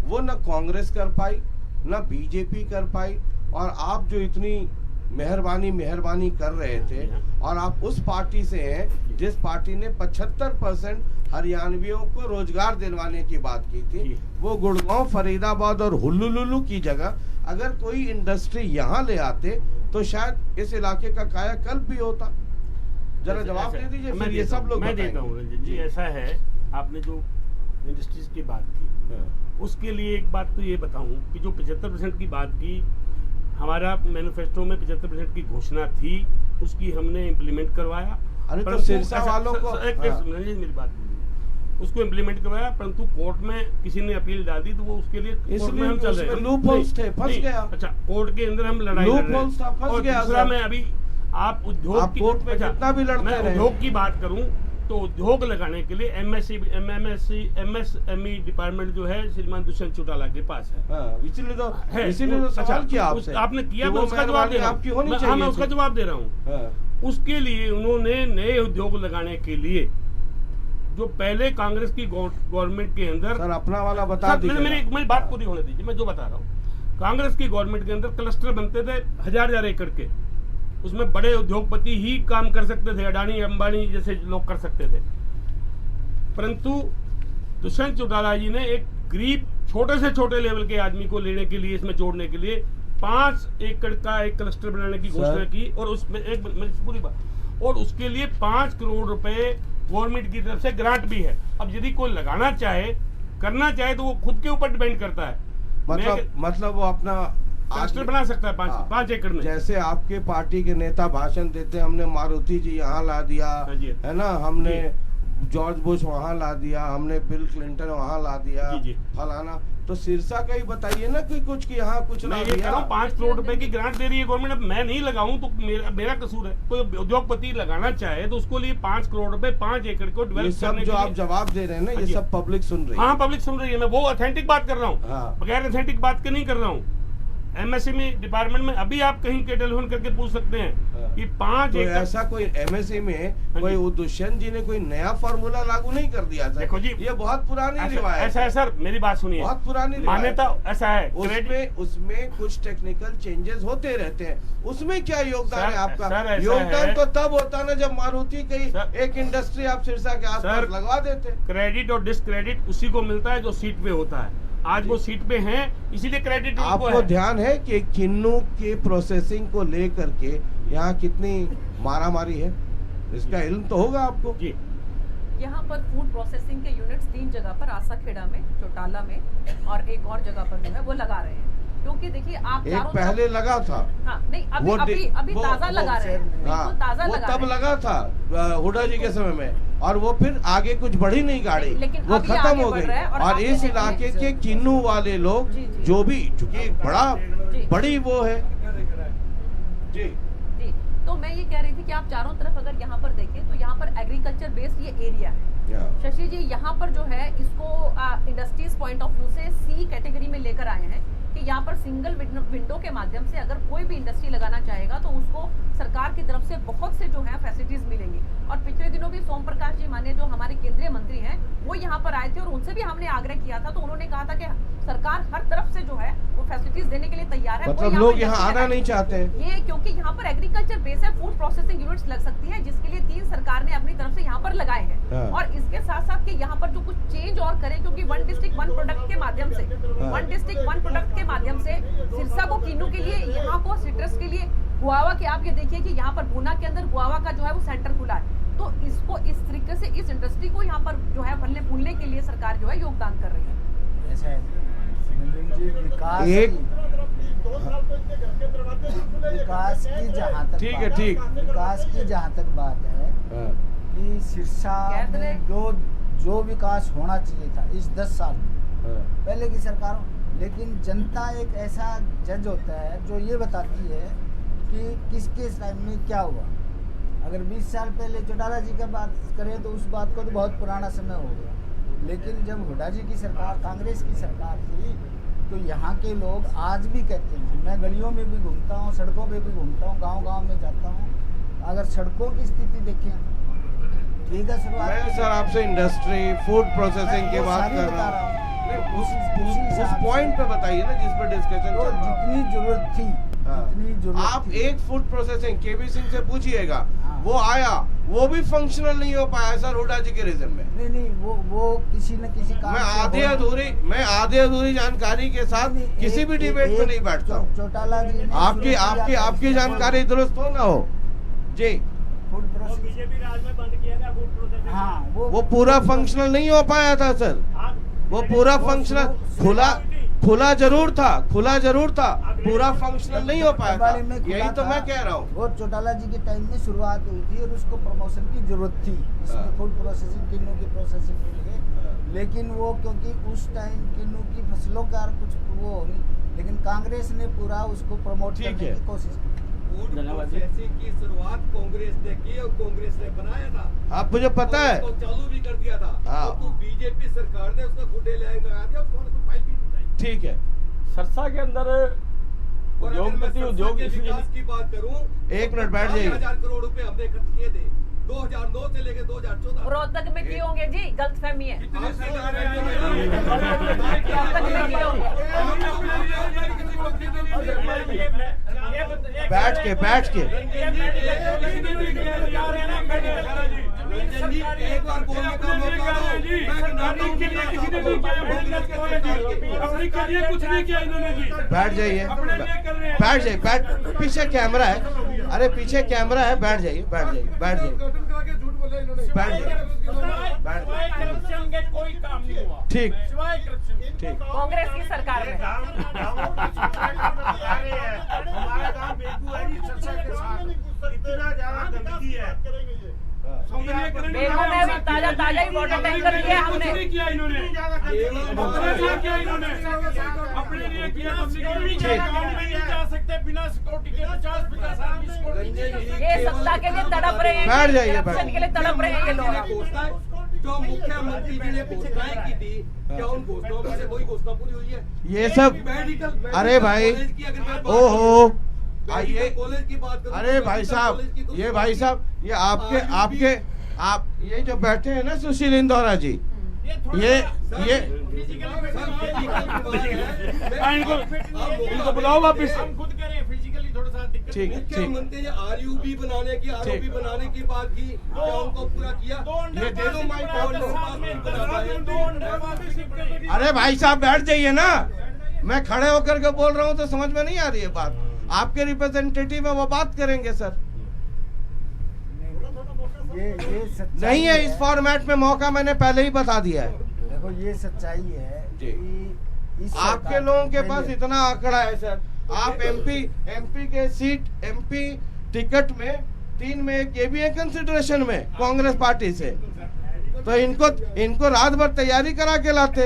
Speaker 5: वो न कांग्रेस कर पाई, न बीजेपी कर पाई, और आप जो इतनी मेहरबानी कर रहे थे, और आप उस पार्टी से हैं जिस पार्टी ने 75% हरियाणवियों को रोजगार दिलवाने की बात की थी। वो गुड़गांव, फरीदाबाद और हुल्लुलुलु की जगह अगर कोई इंडस्ट्री यहाँ ले आते तो शायद इस इलाके का कायाकल्प भी होता। जरा जवाब दे दीजिए, फिर ये सब लोग
Speaker 9: मैं देता हूँ रंजन जी। ऐसा है, आपने जो इंडस्ट्रीज की बात की, उसके लिए एक बात तो ये बताऊं कि जो 75% की बात की, हमारा मैनिफेस्टो में 75% की घोषणा थी, उसकी हमने इम्प्लीमेंट करवाया।
Speaker 5: अरे तो सिरसा वालों को
Speaker 9: मेरी बात, उसको इम्प्लीमेंट करवाया, परंतु कोर्ट में किसी ने अपील डाल दी, तो वो उसके लिए कोर्ट में हम चल रहे हैं।
Speaker 5: लूप होल्स थे, फंस गया।
Speaker 9: अच्छा, कोर्ट के अंदर हम लड़ाई लड़ रहे हैं। और दूसरा, मैं अभी आप उद्योग की,
Speaker 5: कोर्ट में जितना भी लड़ते
Speaker 9: मैं उद्योग की बात करूं तो उद्योग लगाने के लिए MSME डिपार्टमेंट जो है श्रीमान दुष्यंत चौटाला के पास है।
Speaker 5: इसीलिए तो सवाल किया
Speaker 9: आपने किया, मैं उसका जवाब दे रहा हूँ। मैं उसका जवाब दे रहा हूँ। उसके लिए उन्होंने नए उद्योग लगाने के लिए, जो पहले कांग्रेस की गवर्नमेंट के अंदर,
Speaker 5: सर अपना वाला बता दीजिए।
Speaker 9: मेरी बात पूरी होने दीजिए, मैं जो बता रहा हूँ। कांग्रेस की गवर्नमेंट के अंदर क्लस्टर बनते थे 1000 एकड़ के, उसमें बड़े उद्योगपति ही काम कर सकते थे, अडानी अंबानी जैसे लोग कर सकते थे। परंतु दुष्यंत चौटाला जी ने एक गरीब छोटे से छोटे लेवल के आदमी को लेने के लिए, इसमें जोड़ने के लिए 5 एकड़ का एक क्लस्टर बनाने की घोषणा की, और उसमें एक पूरी बात, और उसके लिए 5 करोड़ रुपए गवर्नमेंट की तरफ से ग्रांट भी है। अब यदि कोई लगाना चाहे, करना चाहे, तो वो खुद के ऊपर डिपेंड करता है।
Speaker 5: मतलब वो अपना
Speaker 9: क्लस्टर बना सकता है 5 एकड़ में।
Speaker 5: जैसे आपके पार्टी के नेता भाषण देते, हमने मारुति जी यहाँ ला दिया, है ना, हमने जॉर्ज बुश वहाँ ला दिया, हमने बिल क्लिंटन वहाँ ला दिया, फलाना। तो सिरसा का ही बताइए ना कि कुछ की यहाँ कुछ
Speaker 9: मैं ये कह रहा हूँ 5 करोड़ रुपए की ग्रांट दे रही है गवर्नमेंट। अब मैं नहीं लगाऊं तो मेरा कसूर है। कोई उद्योगपति लगाना चाहे तो उसको लिए 5 करोड़ रुपए 5 एकड़ को डेवलप करने
Speaker 5: जो आप जवाब दे रहे हैं ना, ये सब पब्लिक सुन रही है।
Speaker 9: हाँ, पब्लिक सुन रही है। मैं वो ऑथेंटिक बात कर रहा हूँ, बगैर ऑथेंटिक बात के नहीं कर रहा हूँ। MSME डिपार्टमेंट में अभी आप कहीं के टेलीफोन करके पूछ सकते हैं कि 5 एकड़।
Speaker 5: ऐसा कोई MSME में कोई दुष्यंत जी ने कोई नया फॉर्मूला लागू नहीं कर दिया।
Speaker 9: देखो जी,
Speaker 5: ये बहुत पुरानी रिवायत।
Speaker 9: ऐसा है सर, मेरी बात सुनिए,
Speaker 5: बहुत पुरानी
Speaker 9: मान्यता ऐसा है।
Speaker 5: उसमें कुछ टेक्निकल चेंजेस होते रहते हैं, उसमें क्या योगदान है आपका? योगदान तो तब होता ना जब मारुति की एक इंडस्ट्री आप सिरसा के आसपास लगवा देते।
Speaker 9: क्रेडिट और डिसक्रेडिट उसी को मिलता है जो सीट पे होता है। आज वो सीट पे हैं, इसीलिए क्रेडिट
Speaker 5: आपको ध्यान है कि किन्नू के प्रोसेसिंग को लेकर के यहाँ कितनी मारामारी है, इसका इल्म तो होगा आपको
Speaker 9: जी।
Speaker 6: यहाँ पर फूड प्रोसेसिंग के यूनिट्स 3 जगह पर, आसाखेड़ा में, चौटाला में और एक और जगह पर जो है वो लगा रहे हैं। क्योंकि देखिए आप
Speaker 5: एक पहले लगा था,
Speaker 6: हाँ, नहीं अभी ताजा लगा रहे हैं, ताजा
Speaker 5: वो तब लगा था हुड्डा जी के समय में, और वो फिर आगे कुछ बढ़ी नहीं गाड़ी, वो खत्म हो गई। और इस इलाके के किन्नू वाले लोग जो भी, चूंकि बड़ी वो है जी।
Speaker 6: तो मैं ये कह रही थी कि आप चारों तरफ अगर यहाँ पर देखें तो यहाँ पर एग्रीकल्चर बेस्ड ये एरिया है। शशि जी यहाँ पर जो है इसको इंडस्ट्रीज पॉइंट ऑफ व्यू से C कैटेगरी में लेकर आए हैं कि यहाँ पर सिंगल विंडो के माध्यम से अगर कोई भी इंडस्ट्री लगाना चाहेगा तो उसको सरकार की तरफ से बहुत से जो है फैसिलिटीज मिलेंगी। और पिछले दिनों भी सोम प्रकाश जी माननीय जो हमारे केंद्रीय मंत्री हैं वो यहाँ पर आए थे और उनसे भी हमने आग्रह किया था, तो उन्होंने कहा था कि सरकार हर तरफ से जो है वो फैसिलिटीज देने के लिए तैयार है।
Speaker 5: मतलब लोग यहाँ आना नहीं चाहते
Speaker 6: ये, क्योंकि यहाँ पर एग्रीकल्चर बेस है, फूड प्रोसेसिंग यूनिट्स लग सकती है, जिसके लिए 3 सरकार ने अपनी तरफ से यहाँ पर लगाए हैं। और इसके साथ साथ कि यहाँ पर जो कुछ चेंज और करें, क्योंकि 1 डिस्ट्रिक्ट 1 प्रोडक्ट के माध्यम से, 1 डिस्ट्रिक्ट 1 प्रोडक्ट के माध्यम से सिरसा को, किन्नू के लिए, यहाँ को सिट्रस के लिए, गुआवा के आप ये देखिए कि यहाँ पर पूना के अंदर गुआवा का जो है वो सेंटर खुला है। तो इसको इस तरीके से इस इंडस्ट्री को यहाँ पर जो है फलने फूलने के लिए सरकार जो है योगदान कर रही है।
Speaker 7: ऐसा है विकास की जहाँ तक विकास की जहाँ तक बात है कि सिरसा में जो विकास होना चाहिए था इस 10 साल में पहले की सरकारों, लेकिन जनता एक ऐसा जज होता है जो ये बताती है कि किसके टाइम में क्या हुआ। अगर 20 साल पहले चौटाला जी का बात करें तो उस बात को तो बहुत पुराना समय हो गया, लेकिन जब हुड्डा जी की सरकार, कांग्रेस की सरकार थी, तो यहाँ के लोग आज भी कहते हैं, मैं गलियों में भी घूमता हूँ, सड़कों पे भी घूमता हूँ, गांव-गांव में जाता हूँ, अगर सड़कों की स्थिति देखें, ठीक है, शुरुआत
Speaker 5: मैं सर आपसे इंडस्ट्री फूड प्रोसेसिंग की बात कर रहा हूँ। उस पॉइंट पे बताइए ना जिस पर डिस्कशन
Speaker 7: तो
Speaker 5: चल रहा है।
Speaker 7: जितनी जरूरत थी, जितनी जरूरत
Speaker 5: आप
Speaker 7: थी।
Speaker 5: एक फूड प्रोसेसिंग केबी सिंह से पूछिएगा,
Speaker 7: हाँ।
Speaker 5: वो आया, वो भी फंक्शनल नहीं हो पाया सर हुड्डा जी के रीजन में।
Speaker 7: नहीं वो किसी न किसी काम
Speaker 5: मैं
Speaker 7: से
Speaker 5: आधे अधूरी जानकारी के साथ
Speaker 7: नहीं,
Speaker 5: किसी भी डिबेट में नहीं बैठता हूँ।
Speaker 7: चौटाला जी ने
Speaker 5: आपकी जानकारी दुरुस्त हो ना हो जी।
Speaker 7: फूड प्रोसेसिंग
Speaker 10: बीजेपी राज में बंद किया गया फूड प्रोसेसिंग।
Speaker 7: हाँ
Speaker 5: वो पूरा फंक्शनल नहीं हो पाया था सर, वो पूरा फंक्शनल खुला जरूर था, पूरा फंक्शनल नहीं हो पाया था, यही तो मैं कह रहा हूँ।
Speaker 7: वो चौटाला जी के टाइम में शुरुआत हुई थी और उसको प्रमोशन की जरूरत थी, इसमें फूड प्रोसेसिंग किन्नू की प्रोसेसिंग के लिए। लेकिन वो क्योंकि उस टाइम किन्नू की फसलों का कुछ वो नहीं, लेकिन कांग्रेस ने पूरा उसको प्रमोट करने की कोशिश की।
Speaker 10: धन्यवाद।
Speaker 11: की शुरुआत कांग्रेस ने की और कांग्रेस ने बनाया था।
Speaker 5: आप मुझे पता है,
Speaker 11: तो चालू भी कर दिया था।
Speaker 5: हाँ।
Speaker 11: तो बीजेपी सरकार ने उसका गुड्डे लगा दिया, उसको फाइल भी नहीं।
Speaker 5: ठीक है।
Speaker 10: सरसा के अंदर उद्योगपति उद्योग
Speaker 11: विकास की बात करूं,
Speaker 5: 1 मिनट बैठ जाइए।
Speaker 11: 1000 करोड़ रुपए हमने खर्च किए थे 2009 से लेकर 2014।
Speaker 6: रोहतक में किए होंगे जी, गलतफहमी है।
Speaker 11: कितने
Speaker 5: बैठ के
Speaker 11: एक बार बोलने का मौका दो। कुछ नहीं किया इन्होंने जी।
Speaker 5: बैठ जाइए, पीछे कैमरा है, अरे पीछे कैमरा है, बैठ जाइए।
Speaker 9: कोई काम नहीं हुआ,
Speaker 5: ठीक।
Speaker 6: कांग्रेस की सरकार में
Speaker 9: हमारे गांव बेगू है जी, सरसा के साथ इतना ज्यादा गंदगी है।
Speaker 6: बेगू में भी ताजा ही वाटर टैंकर दिया हमने।
Speaker 9: अपने लिए किया, जा सकते बिना सिक्योरिटी के 50 आदमी सिक्योरिटी।
Speaker 6: ये सत्ता के लिए तड़प रहे हैं,
Speaker 5: बैठ जाइए,
Speaker 6: करप्शन के लिए तड़प रहे हैं ये लोग।
Speaker 11: जो मुख्यमंत्री जी ने घोषणाएं की थी, क्या उन घोषणाओं में से कोई घोषणा पूरी हुई है?
Speaker 5: ये सब
Speaker 11: मेडिकल
Speaker 5: अरे भाई,
Speaker 11: कॉलेज की अगर मैं बात
Speaker 5: ओहो,
Speaker 11: करूं,
Speaker 5: आइए
Speaker 11: कॉलेज की बात करूं,
Speaker 5: अरे भाई साहब, ये आप ये जो बैठे हैं ना सुशील इंदौरा जी, ये
Speaker 9: इनको बुलाओ वापिस। हम खुद करें फिजिकली थोड़ा सा दिक्कत।
Speaker 5: ठीक।
Speaker 11: मुख्यमंत्री ने आरयूबी बनाने की बात की, क्या उनको पूरा किया?
Speaker 5: ये दे दो माइक।
Speaker 11: माइक।
Speaker 5: अरे भाई साहब बैठ जाइए ना, मैं खड़े होकर के बोल रहा हूँ तो समझ में नहीं आ रही है बात। आपके रिप्रेजेंटेटिव है, वो बात करेंगे सर।
Speaker 7: ये सच्चाई
Speaker 5: नहीं है इस फॉर्मेट में मौका, मैंने पहले ही बता दिया है।
Speaker 7: देखो ये सच्चाई है
Speaker 5: जी।
Speaker 7: कि इस
Speaker 5: आपके
Speaker 7: सरकार
Speaker 5: लोगों के
Speaker 7: के
Speaker 5: पास
Speaker 7: लिए-
Speaker 5: इतना आंकड़ा है सर, आप एमपी के सीट, एमपी टिकट में 3 में एक ये भी है कंसिडरेशन में कांग्रेस पार्टी से, तो इनको रात भर तैयारी करा के लाते।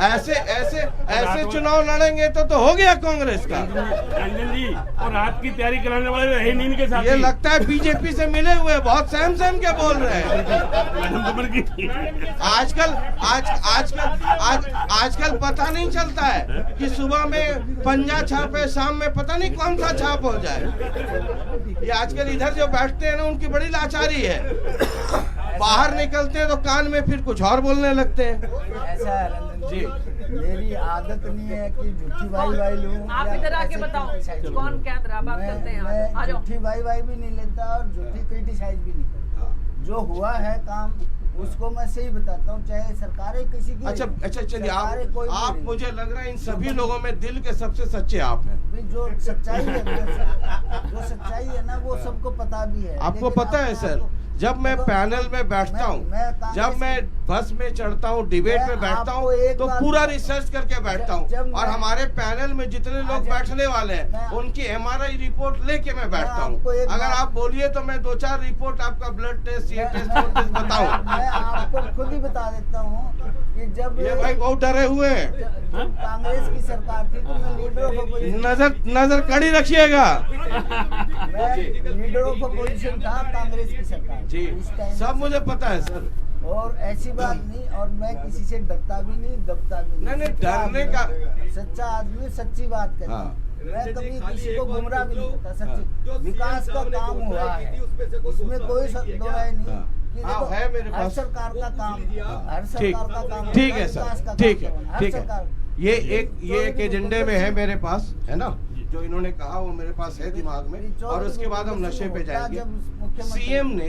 Speaker 5: ऐसे चुनाव लड़ेंगे तो हो गया कांग्रेस का।
Speaker 9: रंजन जी, और रात की तैयारी कराने वाले रहे नींद के साथ।
Speaker 5: ये लगता है बीजेपी से मिले हुए, बहुत सहम के बोल रहे हैं। आजकल पता नहीं चलता है कि सुबह में पंजा छाप है, शाम में पता नहीं कौन सा छाप हो जाए। ये आजकल इधर जो बैठते हैं ना, उनकी बड़ी लाचारी है। बाहर निकलते हैं तो कान में फिर कुछ और बोलने लगते हैं।
Speaker 7: ऐसा है रंजन
Speaker 5: जी,
Speaker 7: मेरी आदत नहीं है कि झूठी वाई लूं।
Speaker 6: आप
Speaker 7: या
Speaker 6: इधर आके
Speaker 7: ऐसे
Speaker 6: बताओ
Speaker 7: criticize
Speaker 6: कौन
Speaker 7: करूं।
Speaker 6: क्या तरह बात करते हैं। आ
Speaker 7: मैं
Speaker 6: जाओ।
Speaker 7: झूठी वाई भी नहीं लेता और झूठी क्रिटिसाइज भी नहीं करता। जो हुआ है काम उसको मैं सही बताता हूँ, चाहे सरकारें किसी की।
Speaker 5: अच्छा चलिए,
Speaker 7: सरकारें कोई भी
Speaker 5: आप
Speaker 7: नहीं।
Speaker 5: मुझे लग रहा है इन सभी लोगों में दिल के सबसे सच्चे आप हैं।
Speaker 7: भी जो सच्चाई है ना, वो सबको पता भी है।
Speaker 5: आपको
Speaker 7: लेकिन
Speaker 5: पता है
Speaker 7: अपने
Speaker 5: सर,
Speaker 7: आप को-
Speaker 5: जब मैं पैनल में बैठता हूँ, जब मैं बस में चढ़ता हूँ, डिबेट में बैठता हूँ, तो पूरा रिसर्च करके बैठता हूँ। और हमारे पैनल में जितने लोग बैठने वाले हैं उनकी MRI रिपोर्ट लेके मैं बैठता हूँ। अगर आप बोलिए तो मैं 2-4 रिपोर्ट आपका ब्लड टेस्ट, ये टेस्ट, वो टेस्ट बताऊँ।
Speaker 7: मैं आपको खुद ही बता देता हूँ कि जब
Speaker 5: ये भाई बहुत डरे हुए हैं।
Speaker 7: कांग्रेस की सरकार थी तो मैं लीडर ऑफ अपोजिशन
Speaker 5: नजर कड़ी रखिएगा।
Speaker 7: मैं लीडर ऑफ अपोजिशन था कांग्रेस की सरकार
Speaker 5: जी,
Speaker 7: उस टाइम।
Speaker 5: सब मुझे पता है सर।
Speaker 7: और ऐसी बात नहीं, और मैं किसी से डरता भी नहीं, दबता भी नहीं।
Speaker 5: नहीं, डरने का
Speaker 7: सच्चा आदमी सच्ची बात करता है।
Speaker 5: हाँ।
Speaker 7: मैं कभी किसी को गुमराह भी नहीं करता। सच्ची विकास का काम हुआ है, इसमें कोई दो राय नहीं कि
Speaker 5: हाँ,
Speaker 7: देखो,
Speaker 5: है मेरे
Speaker 7: हर
Speaker 5: पास।
Speaker 7: सरकार का काम, हर
Speaker 5: ठीक
Speaker 7: सरकार का काम
Speaker 5: ठीक
Speaker 7: होता
Speaker 5: है
Speaker 7: विकास
Speaker 5: सर,
Speaker 7: का
Speaker 5: ठीक
Speaker 7: काम
Speaker 5: है
Speaker 7: करवाना। हर
Speaker 5: ठीक है।
Speaker 7: सरकार-
Speaker 5: ये एक एजेंडे में है मेरे पास, है ना, जो इन्होंने कहा वो मेरे पास है दिमाग में, और उसके बाद हम नशे पे जाएंगे। सीएम ने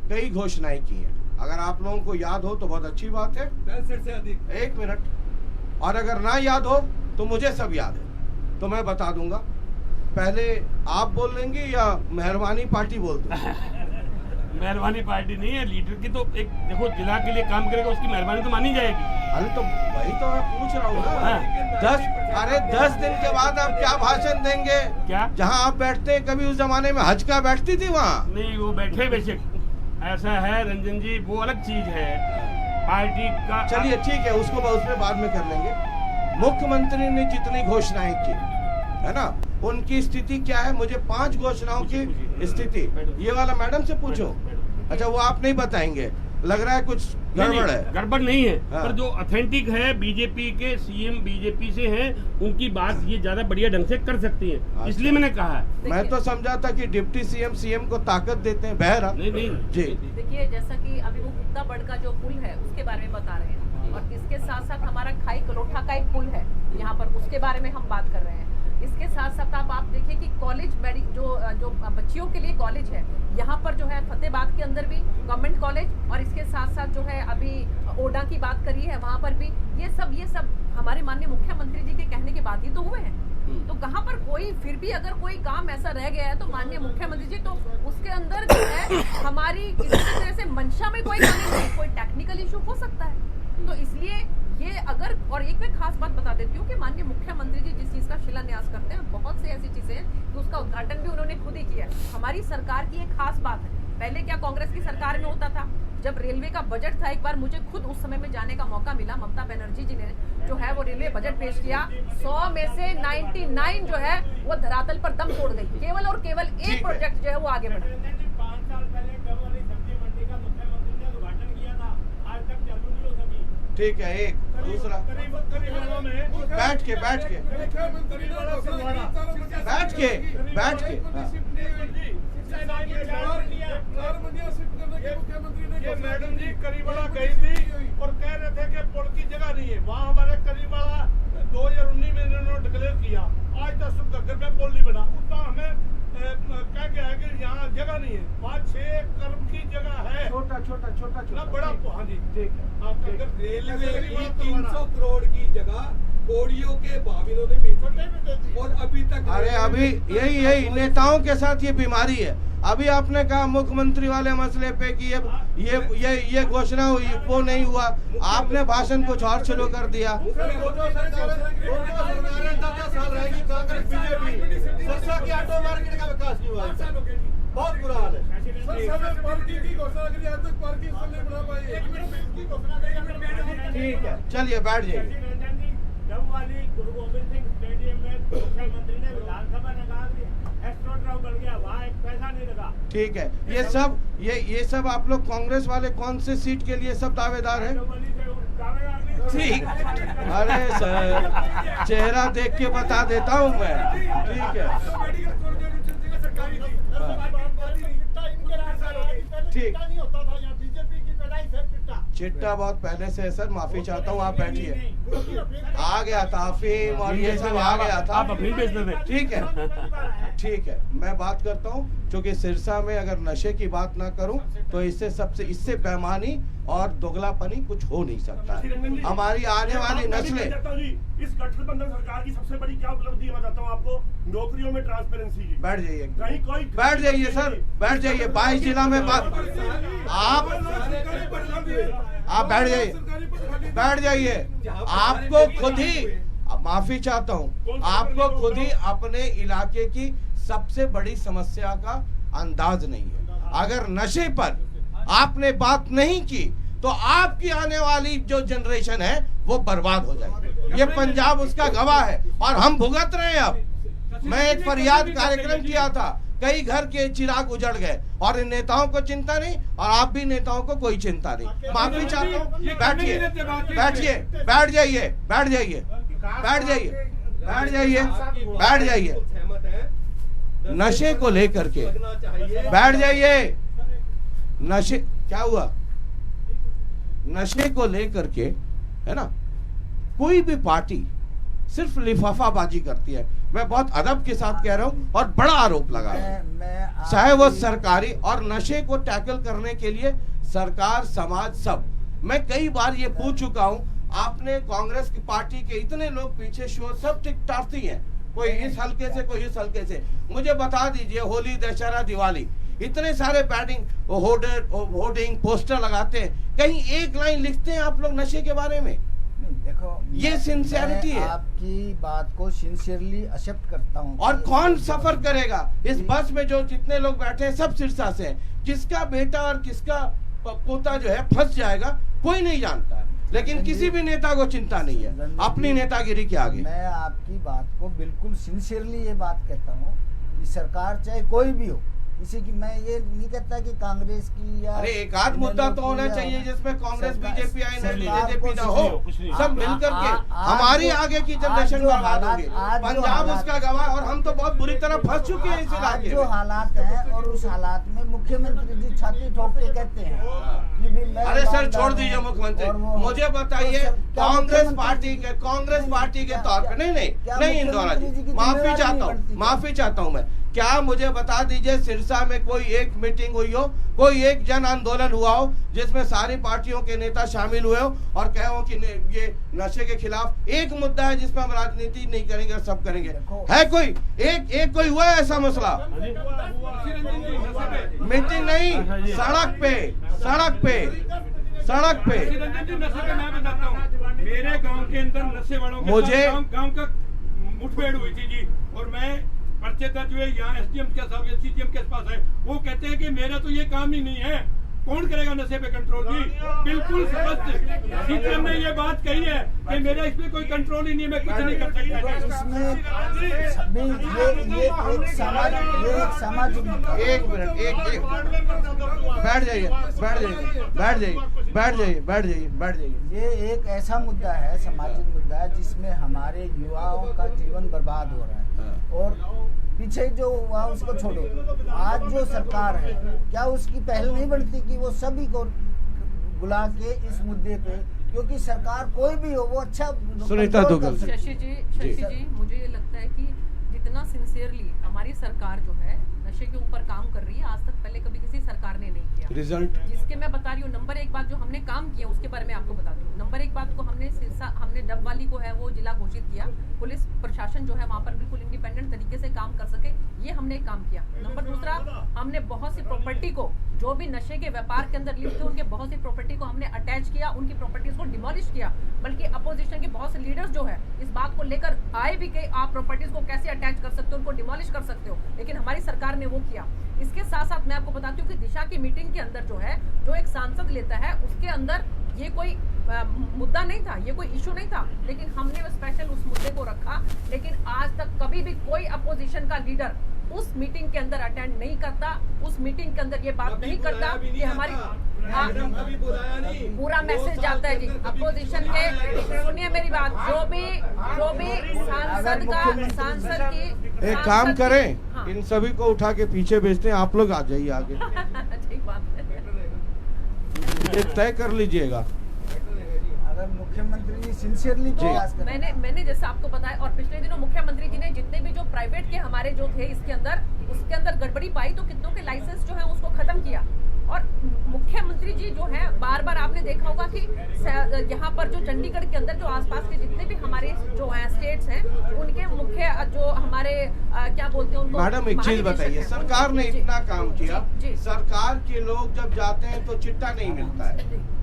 Speaker 5: कई घोषणाएं की हैं, अगर आप लोगों को याद हो तो बहुत अच्छी बात है।
Speaker 11: 65 से अधिक।
Speaker 5: एक मिनट, और अगर ना याद हो तो मुझे सब याद है, तो मैं बता दूंगा। पहले आप बोल लेंगे या मेहरबानी पार्टी बोल दूं?
Speaker 9: मेहरबानी पार्टी नहीं है, लीडर की तो एक देखो, जिला के लिए काम करेगा उसकी मेहरबानी तो मानी जाएगी।
Speaker 5: अरे तो वही तो मैं पूछ रहा हूँ ना। 10 दिन के बाद आप क्या भाषण देंगे?
Speaker 9: क्या
Speaker 5: जहाँ आप बैठते हैं, कभी उस जमाने में हजका बैठती थी वहाँ?
Speaker 9: नहीं, वो बैठे बेशक, ऐसा है रंजन जी, वो अलग चीज है पार्टी का।
Speaker 5: चलिए ठीक है, उसको उसमें बाद में कर लेंगे। मुख्यमंत्री ने जितनी घोषणाएं की, है ना, उनकी स्थिति क्या है? मुझे 5 घोषणाओं की स्थिति, ये वाला मैडम से पूछो। अच्छा, वो आप नहीं बताएंगे, लग रहा है कुछ गड़बड़ है।
Speaker 9: गड़बड़ नहीं है,
Speaker 5: हाँ।
Speaker 9: पर जो ऑथेंटिक है, बीजेपी के सीएम बीजेपी से हैं, उनकी बात ये ज्यादा बढ़िया ढंग से कर सकती है,
Speaker 5: अच्छा।
Speaker 9: इसलिए मैंने कहा है।
Speaker 5: मैं तो समझा था कि डिप्टी सीएम को ताकत देते हैं। बहरा
Speaker 9: नहीं
Speaker 5: जी,
Speaker 6: देखिए, जैसा कि अभी वो गुप्ता बड़ का जो पुल है उसके बारे में बता रहे हैं, और इसके साथ साथ हमारा खाई कलोठा का एक पुल है यहाँ पर, उसके बारे में हम बात कर रहे हैं। इसके साथ साथ आप देखिए कि कॉलेज जो बच्चियों के लिए कॉलेज है यहाँ पर जो है फतेहाबाद के अंदर भी गवर्नमेंट कॉलेज, और इसके साथ साथ जो है अभी ओडा की बात करी है वहाँ पर भी, ये सब हमारे माननीय मुख्यमंत्री जी के कहने के बाद ही तो हुए हैं। तो कहाँ पर कोई फिर भी अगर कोई काम ऐसा रह गया है तो माननीय मुख्यमंत्री जी, तो उसके अंदर जो है हमारी किसी तरह से मंशा में कोई कमी नहीं, कोई टेक्निकल इशू हो सकता है। तो इसलिए ये अगर, और एक मैं खास बात बता देती हूँ कि माननीय मुख्यमंत्री जी जिस चीज का शिलान्यास करते हैं, बहुत से ऐसी चीजें हैं कि उसका उद्घाटन भी उन्होंने खुद ही किया है। हमारी सरकार की एक खास बात है, पहले क्या कांग्रेस की सरकार में होता था, जब रेलवे का बजट था, एक बार मुझे खुद उस समय में जाने का मौका मिला, ममता बनर्जी जी ने जो है वो रेलवे बजट पेश किया, 100 में से 99 जो है वो धरातल पर दम तोड़ गई, केवल और केवल एक प्रोजेक्ट जो है वो आगे बढ़ा।
Speaker 9: 5 साल पहले डब वाली सब्जी मंडी का मुख्यमंत्री ने उद्घाटन किया था, आज तक चालू नहीं हो सकी।
Speaker 5: ठीक है। एक दूसरा, बैठ के
Speaker 9: मैडम जी करीबड़ा गई थी और कह रहे थे कि पुल की जगह नहीं है वहाँ। हमारे करीबड़ा 2019 में इन्होंने डिक्लेयर किया, आज तक घग्गर पे पुल नहीं बना। उसका हमें कह गया है कि यहाँ जगह नहीं है, वहाँ 6 एकड़ की जगह है, छोटा बड़ा। हाँ जी, ठीक है।
Speaker 11: रेलवे की 300 करोड़ की जगह कोड़ियों के भावियों ने बेची और अभी तक।
Speaker 5: अरे अभी यही नेताओं के साथ ये बीमारी है। अभी आपने कहा मुख्यमंत्री वाले मसले पे कि ये घोषणा हुई, वो नहीं हुआ, आपने भाषण कुछ और शुरू कर दिया।
Speaker 11: बहुत बुरा हाल है।
Speaker 5: ठीक है, चलिए बैठ जाइए।
Speaker 9: डब वाली गुरु गोबिंद सिंह स्टेडियम में मुख्यमंत्री ने विधानसभा निकाल दी, एस्ट्रोड्राम बन गया, वहाँ एक पैसा नहीं लगा। ठीक है,
Speaker 5: ये सब आप लोग कांग्रेस वाले कौन से सीट के लिए सब दावेदार हैं? ठीक, अरे सर चेहरा देख के बता देता हूँ मैं। ठीक है, ठीक, चिट्टा बहुत पहले से है सर, माफी चाहता हूँ, आप बैठिए। आ गया था अफीम और ये सब आ गया था,
Speaker 9: आप अफीम बेचते थे।
Speaker 5: ठीक है, मैं बात करता हूँ, क्योंकि सिरसा में अगर नशे की बात ना करूँ तो इससे बेईमानी और दोगलापनी कुछ हो नहीं सकता। हमारी आने वाली नस्लें।
Speaker 9: इस गठबंधन सरकार की सबसे बड़ी क्या उपलब्धि है बताता हूँ आपको, नौकरियों में ट्रांसपेरेंसी की।
Speaker 5: बैठ जाइए,
Speaker 9: कोई
Speaker 5: बैठ जाइए सर, बैठ जाइए। 22 जिला में बात, आप बैठ जाइए। आपको खुद ही, माफी चाहता हूँ, आपको खुद ही अपने इलाके की सबसे बड़ी समस्या का अंदाज नहीं है। अगर नशे पर आपने बात नहीं की तो आपकी आने वाली जो जनरेशन है वो बर्बाद हो जाएगी। ये पंजाब उसका गवाह है और हम भुगत रहे हैं। अब मैं एक फरियाद कार्यक्रम किया था, कई घर के चिराग उजड़ गए और इन नेताओं को चिंता नहीं, और आप भी नेताओं को कोई चिंता नहीं। माफी चाहता हूँ, बैठिए, बैठ जाइए, बैठ जाइए, बैठ जाइए, बैठ जाइए, बैठ जाइए। नशे को लेकर के बैठ जाइए, नशे क्या हुआ, नशे को लेकर के, है ना, कोई भी पार्टी सिर्फ लिफाफाबाजी करती है। मैं बहुत अदब के साथ कह रहा हूं और बड़ा आरोप लगा रहा हूं, चाहे वो सरकारी और नशे को टैकल करने के लिए सरकार, समाज, सब। मैं कई बार ये पूछ चुका हूं, आपने कांग्रेस की पार्टी के इतने लोग पीछे शो सब टिकटाती हैं, कोई इस हल्के से, कोई इस हल्के से। मुझे बता दीजिए, होली, दशहरा, दिवाली, इतने सारे बैटिंग होर्डिंग पोस्टर लगाते हैं, कहीं एक लाइन लिखते हैं आप लोग नशे के बारे में?
Speaker 7: देखो,
Speaker 5: ये सिंसियरिटी है।
Speaker 7: आपकी बात को सिंसियरली एक्सेप्ट करता हूँ।
Speaker 5: और कौन सफर करेगा इस बस में? जो जितने लोग बैठे हैं सब सिरसा से हैं। किसका बेटा और किसका पोता जो है फंस जाएगा कोई नहीं जानता है, लेकिन किसी भी नेता को चिंता नहीं है अपनी नेतागिरी के आगे।
Speaker 7: मैं आपकी बात को बिल्कुल सिंसियरली ये बात कहता हूँ कि सरकार चाहे कोई भी हो, किसी की, मैं ये नहीं कहता कि कांग्रेस की या,
Speaker 5: अरे एक आध मुद्दा तो होना चाहिए जिसमें कांग्रेस, बीजेपी, जेजेपी ना हो, सब मिलकर के हमारी आगे की जनरेशन बर्बाद होगी। पंजाब उसका गवाह, और हम तो बहुत बुरी तरह फंस चुके हैं इस इलाके
Speaker 7: जो हालात हैं, और उस हालात में मुख्यमंत्री जी छाती ठोक के कहते हैं कि भी मैं,
Speaker 5: अरे सर छोड़ दीजिए मुख्यमंत्री, मुझे बताइए कांग्रेस पार्टी के तौर पर, नहीं इंदौरा जी, माफी चाहता हूँ मैं, क्या मुझे बता दीजिए सिरसा में कोई एक मीटिंग हुई हो, कोई एक जन आंदोलन हुआ हो जिसमें सारी पार्टियों के नेता शामिल हुए हो और कहे हो कि ये नशे के खिलाफ एक मुद्दा है जिसमें हम राजनीति नहीं करेंगे, सब करेंगे? है कोई एक कोई हुआ है ऐसा मसला? मीटिंग नहीं, सड़क पे
Speaker 9: मेरे गांव के अंदर नशे वालों के
Speaker 5: मुझे
Speaker 9: गांव का मुठभेड़ हुई थी जी, और मैं पर्चे दर्ज हुए यहाँ एसडीएम के साथ, सीजीएम के पास है, वो कहते हैं कि मेरा तो ये काम ही नहीं है, कौन करेगा नशे पे कंट्रोल जी? बिल्कुल स्पष्ट सीजीएम ने ये बात कही है कि मेरा इस पे कोई कंट्रोल ही नहीं है, मैं कुछ नहीं कर सकता।
Speaker 5: एक मिनट, बैठ जाइए।
Speaker 7: ये एक ऐसा मुद्दा है, सामाजिक मुद्दा है, जिसमें हमारे युवाओं का जीवन बर्बाद हो रहा है। और पीछे जो हुआ उसको छोड़ो, आज जो सरकार है, क्या उसकी पहल नहीं बनती कि वो सभी को बुला के इस मुद्दे पे, क्योंकि सरकार कोई भी हो वो अच्छा
Speaker 5: सुनीता दुग्गल।
Speaker 6: शशि जी, मुझे ये लगता है कि जितना सिंसियरली हमारी सरकार जो है नशे के ऊपर काम कर रही है, आज तक पहले कभी किसी सरकार ने नहीं किया।
Speaker 5: रिजल्ट
Speaker 6: जिसके मैं बता रही हूँ, नंबर एक बात जो हमने काम किया उसके बारे में आपको बताती हूँ। नंबर एक बात को हमने डबवाली को है वो जिला घोषित किया, पुलिस प्रशासन जो है वहाँ पर बिल्कुल इंडिपेंडेंट तरीके से काम कर सके, ये हमने काम किया। नंबर दूसरा, हमने बहुत सी प्रॉपर्टी को, जो भी नशे के व्यापार के अंदर लिप्त थे उनके बहुत सी प्रॉपर्टी को हमने अटैच किया, उनकी प्रॉपर्टीज को डिमोलिश किया। बल्कि अपोजिशन के बहुत से लीडर्स जो है इस बात को लेकर आए भी कि आप प्रॉपर्टीज को कैसे अटैच कर सकते हो, उनको डिमोलिश कर सकते हो, लेकिन हमारी सरकार ने वो किया। इसके साथ साथ मैं आपको बताती हूँ कि दिशा की मीटिंग के अंदर जो है, जो एक सांसद लेता है, उसके अंदर ये कोई मुद्दा नहीं था, ये कोई इशू नहीं था, लेकिन हमने स्पेशल उस मुद्दे को रखा। लेकिन आज तक कभी भी कोई अपोजिशन का लीडर उस मीटिंग के अंदर अटेंड नहीं करता, उस मीटिंग के अंदर ये बात नहीं करता कि हमारी पूरा मैसेज जाता है जी अपोजिशन के। सुनिए मेरी बात, जो भी सांसद की
Speaker 5: एक काम करें, हाँ। इन सभी को उठा के पीछे भेजते हैं, आप लोग आ जाइए आगे।
Speaker 6: ठीक बात है,
Speaker 5: तय कर लीजिएगा।
Speaker 7: अगर मुख्यमंत्री जी सिंसियरली प्रयास करें,
Speaker 6: मैंने जैसे आपको बताया, और पिछले दिनों मुख्यमंत्री जी ने जितने भी जो प्राइवेट के हमारे जो थे इसके अंदर, उसके अंदर गड़बड़ी पाई तो कितनों के लाइसेंस जो है उसको खत्म किया। और मुख्यमंत्री जी जो है, बार बार आपने देखा होगा कि यहाँ पर जो चंडीगढ़ के अंदर जो आसपास के जितने भी हमारे जो है स्टेट्स हैं, उनके मुख्य जो हमारे क्या बोलते हैं उनको,
Speaker 5: मैडम एक चीज बताइए, सरकार ने इतना काम किया, सरकार के लोग जब जाते हैं तो चिट्टा नहीं मिलता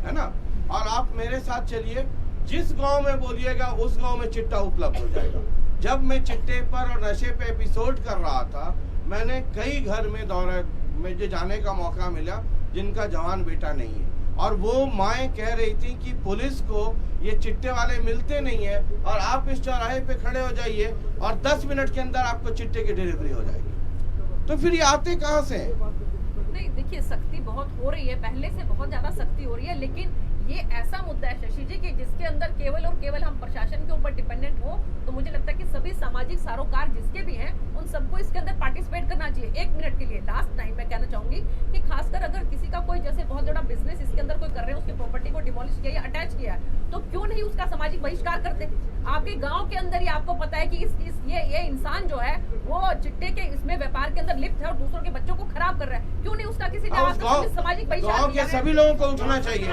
Speaker 5: है ना, और आप मेरे साथ चलिए, जिस गांव में बोलिएगा उस गांव में चिट्टा उपलब्ध हो जाएगा। जब मैं चिट्टे पर और नशे पे एपिसोड कर रहा था, मैंने कई घर में दौरा मुझे जाने का मौका मिला जिनका जवान बेटा नहीं है, और वो माएँ कह रही थी कि पुलिस को ये चिट्टे वाले मिलते नहीं है, और आप इस चौराहे पे खड़े हो जाइए और 10 मिनट के अंदर आपको चिट्टे की डिलीवरी हो जाएगी। तो फिर ये आते कहाँ से?
Speaker 6: नहीं, देखिए सख्ती बहुत हो रही है, पहले से बहुत ज्यादा सख्ती हो रही है, लेकिन ये ऐसा मुद्दा है शशि जी कि जिसके अंदर केवल और केवल हम प्रशासन के ऊपर डिपेंडेंट हो, तो मुझे लगता है कि सभी समाज सामाजिक सरोकार जिसके भी हैं उन सबको इसके अंदर पार्टिसिपेट करना चाहिए। 1 मिनट के लिए लास्ट टाइम मैं कहना चाहूंगी कि खासकर अगर किसी का कोई जैसे बहुत बड़ा बिजनेस इसके अंदर कोई कर रहे हैं, उसकी प्रॉपर्टी को डिमोलिश किया या अटैच किया तो क्यों नहीं उसका सामाजिक बहिष्कार करते। आपके गाँव के अंदर ही आपको पता है कि ये इंसान जो है वो चिट्टे के इसमें व्यापार के अंदर लिप्त है और दूसरों के बच्चों को खराब कर रहा है, क्यों नहीं उसका किसी सामाजिक बहिष्कार।
Speaker 5: गाँव के सभी लोगों को उठना चाहिए,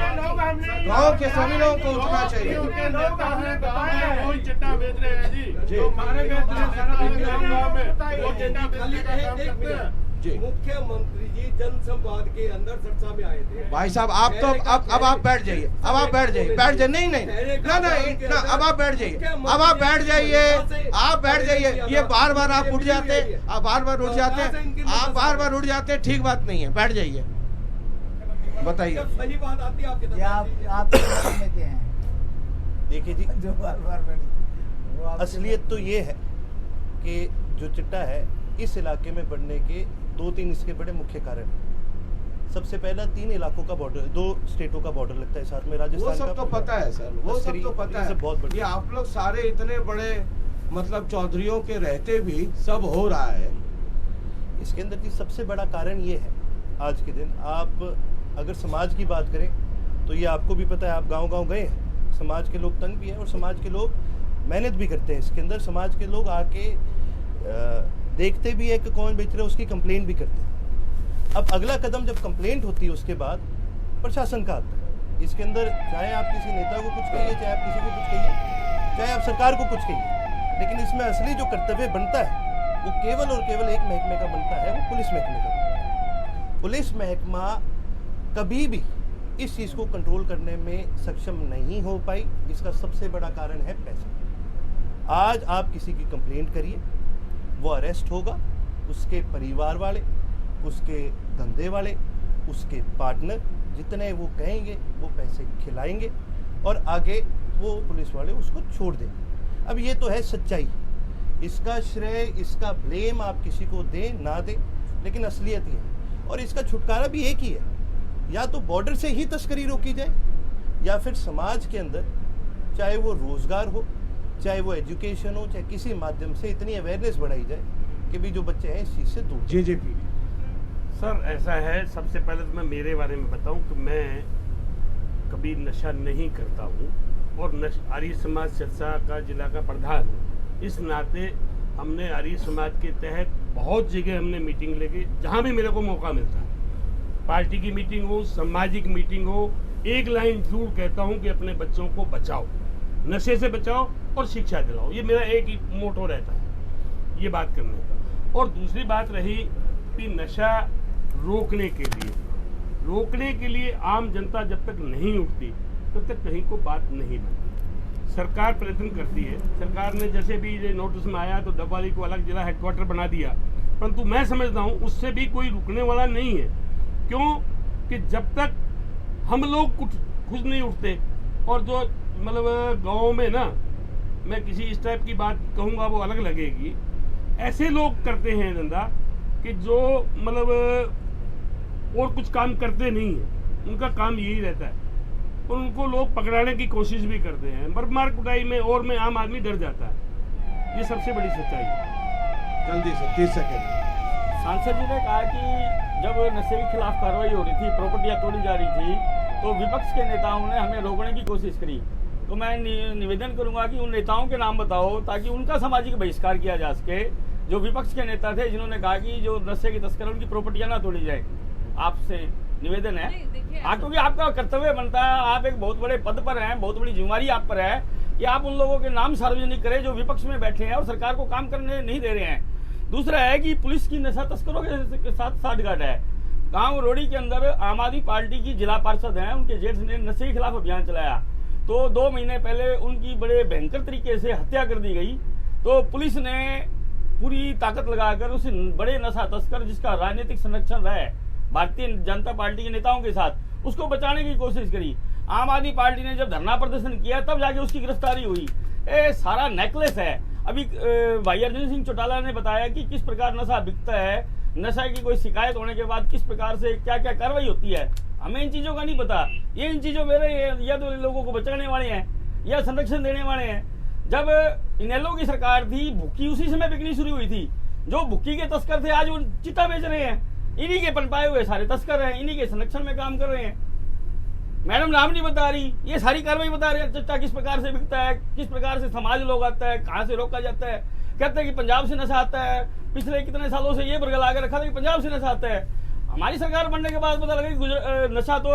Speaker 5: गाँव के सभी लोगों को उठना चाहिए।
Speaker 9: चिट्टा बेच रहे हैं जी, मारे गए
Speaker 11: मुख्यमंत्री जी जनसंवाद के अंदर चर्चा में आए थे।
Speaker 5: भाई साहब आप तो अब आप बैठ जाइए, अब आप बैठ जाइए, नहीं ना अब आप बैठ जाइए, अब आप बैठ जाइए, आप बैठ जाइए। ये बार बार आप उठ जाते, आप बार बार उठ जाते, आप बार बार उठ जाते, ठीक बात नहीं है, बैठ जाइए, बताइए।
Speaker 11: सही बात आती है आपके
Speaker 7: आपके हैं।
Speaker 8: देखिए जी,
Speaker 7: जो बार बार
Speaker 8: असलियत तो ये है कि जो चिट्टा है इस इलाके में बढ़ने के 2-3 इसके बड़े मुख्य कारण हैं। सबसे पहला 3 इलाकों का बॉर्डर, 2 स्टेटों का बॉर्डर लगता है साथ में, राजस्थान
Speaker 5: वो सब तो पता है सर, वो सब तो पता है,
Speaker 8: बहुत बढ़िया।
Speaker 5: ये आप लोग सारे इतने बड़े मतलब चौधरियों के रहते भी सब हो रहा है।
Speaker 8: इसके अंदर की सबसे बड़ा कारण ये है, आज के दिन आप अगर समाज की बात करें तो ये आपको भी पता है, आप गांव-गांव गए हैं, समाज के लोग तंग भी हैं और समाज के लोग मेहनत भी करते हैं। इसके अंदर समाज के लोग आके देखते भी है कि कौन बेच रहा है, उसकी कंप्लेंट भी करते हैं। अब अगला कदम जब कंप्लेंट होती है उसके बाद प्रशासन का आता है। इसके अंदर चाहे आप किसी नेता को कुछ कहिए, चाहे आप किसी को कुछ कहिए, चाहे आप सरकार को कुछ कहिए, लेकिन इसमें असली जो कर्तव्य बनता है वो केवल और केवल एक महकमे का बनता है, वो पुलिस महकमे का बनता है। पुलिस महकमा कभी भी इस चीज़ को कंट्रोल करने में सक्षम नहीं हो पाई। इसका सबसे बड़ा कारण है पैसा। आज आप किसी की कंप्लेंट करिए, वो अरेस्ट होगा, उसके परिवार वाले, उसके धंधे वाले, उसके पार्टनर जितने वो कहेंगे वो पैसे खिलाएंगे और आगे वो पुलिस वाले उसको छोड़ देंगे। अब ये तो है सच्चाई, इसका श्रेय, इसका ब्लेम आप किसी को दें ना दें, लेकिन असलियत ये है। और इसका छुटकारा भी एक ही है, या तो बॉर्डर से ही तस्करी रोकी जाए, या फिर समाज के अंदर चाहे वो रोजगार हो, चाहे वो एजुकेशन हो, चाहे किसी माध्यम से इतनी अवेयरनेस बढ़ाई जाए कि भी जो बच्चे हैं इस चीज़ से दूर।
Speaker 5: जी
Speaker 9: सर ऐसा है, सबसे पहले तो मैं मेरे बारे में बताऊं कि मैं कभी नशा नहीं करता हूं और आर्य समाज सिरसा का जिला का प्रधान हूं। इस नाते हमने आर्य समाज के तहत बहुत जगह हमने मीटिंग लेके, जहां भी मेरे को मौका मिलता है, पार्टी की मीटिंग हो, सामाजिक मीटिंग हो, एक लाइन जरूर कहता हूं कि अपने बच्चों को बचाओ, नशे से बचाओ और शिक्षा दिलाओ। ये मेरा एक ही मोटो रहता है ये बात करने का। और दूसरी बात रही कि नशा रोकने के लिए आम जनता जब तक नहीं उठती तब तक कहीं को बात नहीं बनती। सरकार प्रयत्न करती है, सरकार ने जैसे भी ये नोटिस में आया तो डबवाली को अलग जिला हेडक्वार्टर बना दिया, परंतु मैं समझता हूँ उससे भी कोई रुकने वाला नहीं है। क्यों कि जब तक हम लोग कुछ खुद नहीं उठते, और जो मतलब गाँव में ना, मैं किसी इस टाइप की बात कहूँगा वो अलग लगेगी, ऐसे लोग करते हैं धंधा कि जो मतलब और कुछ काम करते नहीं है, उनका काम यही रहता है, और उनको लोग पकड़ाने की कोशिश भी करते हैं। मार कुटाई में और में आम आदमी डर जाता है। ये सबसे बड़ी सच्चाई है।
Speaker 5: जल्दी से 30 सेकंड।
Speaker 10: सांसद जी ने कहा कि जब नशे के खिलाफ कार्रवाई हो रही थी, प्रॉपर्टियां तोड़ी जा रही थी, तो विपक्ष के नेताओं ने हमें रोकने की कोशिश करी। तो मैं निवेदन करूंगा कि उन नेताओं के नाम बताओ ताकि उनका सामाजिक बहिष्कार किया जा सके। जो विपक्ष के नेता थे जिन्होंने कहा कि जो नशे के तस्कर उनकी प्रॉपर्टियां ना तोड़ी जाए। आपसे निवेदन है, क्योंकि आपका कर्तव्य बनता है, आप एक बहुत बड़े पद पर हैं, बहुत बड़ी जिम्मेवारी आप पर है कि आप उन लोगों के नाम सार्वजनिक करें जो विपक्ष में बैठे हैं और सरकार को काम करने नहीं दे रहे हैं। दूसरा है कि पुलिस की नशा तस्करों के साथ साठगांठ है। गाँव रोड़ी के अंदर आम आदमी पार्टी की जिला पार्षद हैं, उनके जेठ ने नशे के खिलाफ अभियान चलाया, तो 2 महीने पहले उनकी बड़े भयंकर तरीके से हत्या कर दी गई। तो पुलिस ने पूरी ताकत लगाकर उस बड़े नशा तस्कर जिसका राजनीतिक संरक्षण रहा है भारतीय जनता पार्टी के नेताओं के साथ, उसको बचाने की कोशिश करी। आम आदमी पार्टी ने जब धरना प्रदर्शन किया तब जाके उसकी गिरफ्तारी हुई। सारा नेकलेस है। अभी भाई अर्जुन सिंह चौटाला ने बताया कि किस प्रकार नशा बिकता है, नशा की कोई शिकायत होने के बाद किस प्रकार से क्या क्या कार्रवाई होती है। हमें इन चीजों का नहीं पता। ये इन चीजों में या तो लोगों को बचाने वाले हैं या संरक्षण देने वाले हैं। जब इनेलो की सरकार थी, भुक्की उसी समय बिकनी शुरू हुई थी। जो भुक्की के तस्कर थे आज वो चिट्टा बेच रहे हैं, इन्हीं के पनपाए हुए सारे तस्कर हैं, इन्हीं के संरक्षण में काम कर रहे हैं। मैडम नाम नहीं बता रही, ये सारी कार्रवाई बता रहे हैं। चिट्टा किस प्रकार से बिकता है, किस प्रकार से समाज लोग आता है, कहाँ से रोका जाता है। कहते हैं कि पंजाब से नशा आता है, पिछले कितने सालों से ये बरगला के रखा था कि पंजाब से नशा आता है। हमारी सरकार बनने के बाद पता लगा कि नशा तो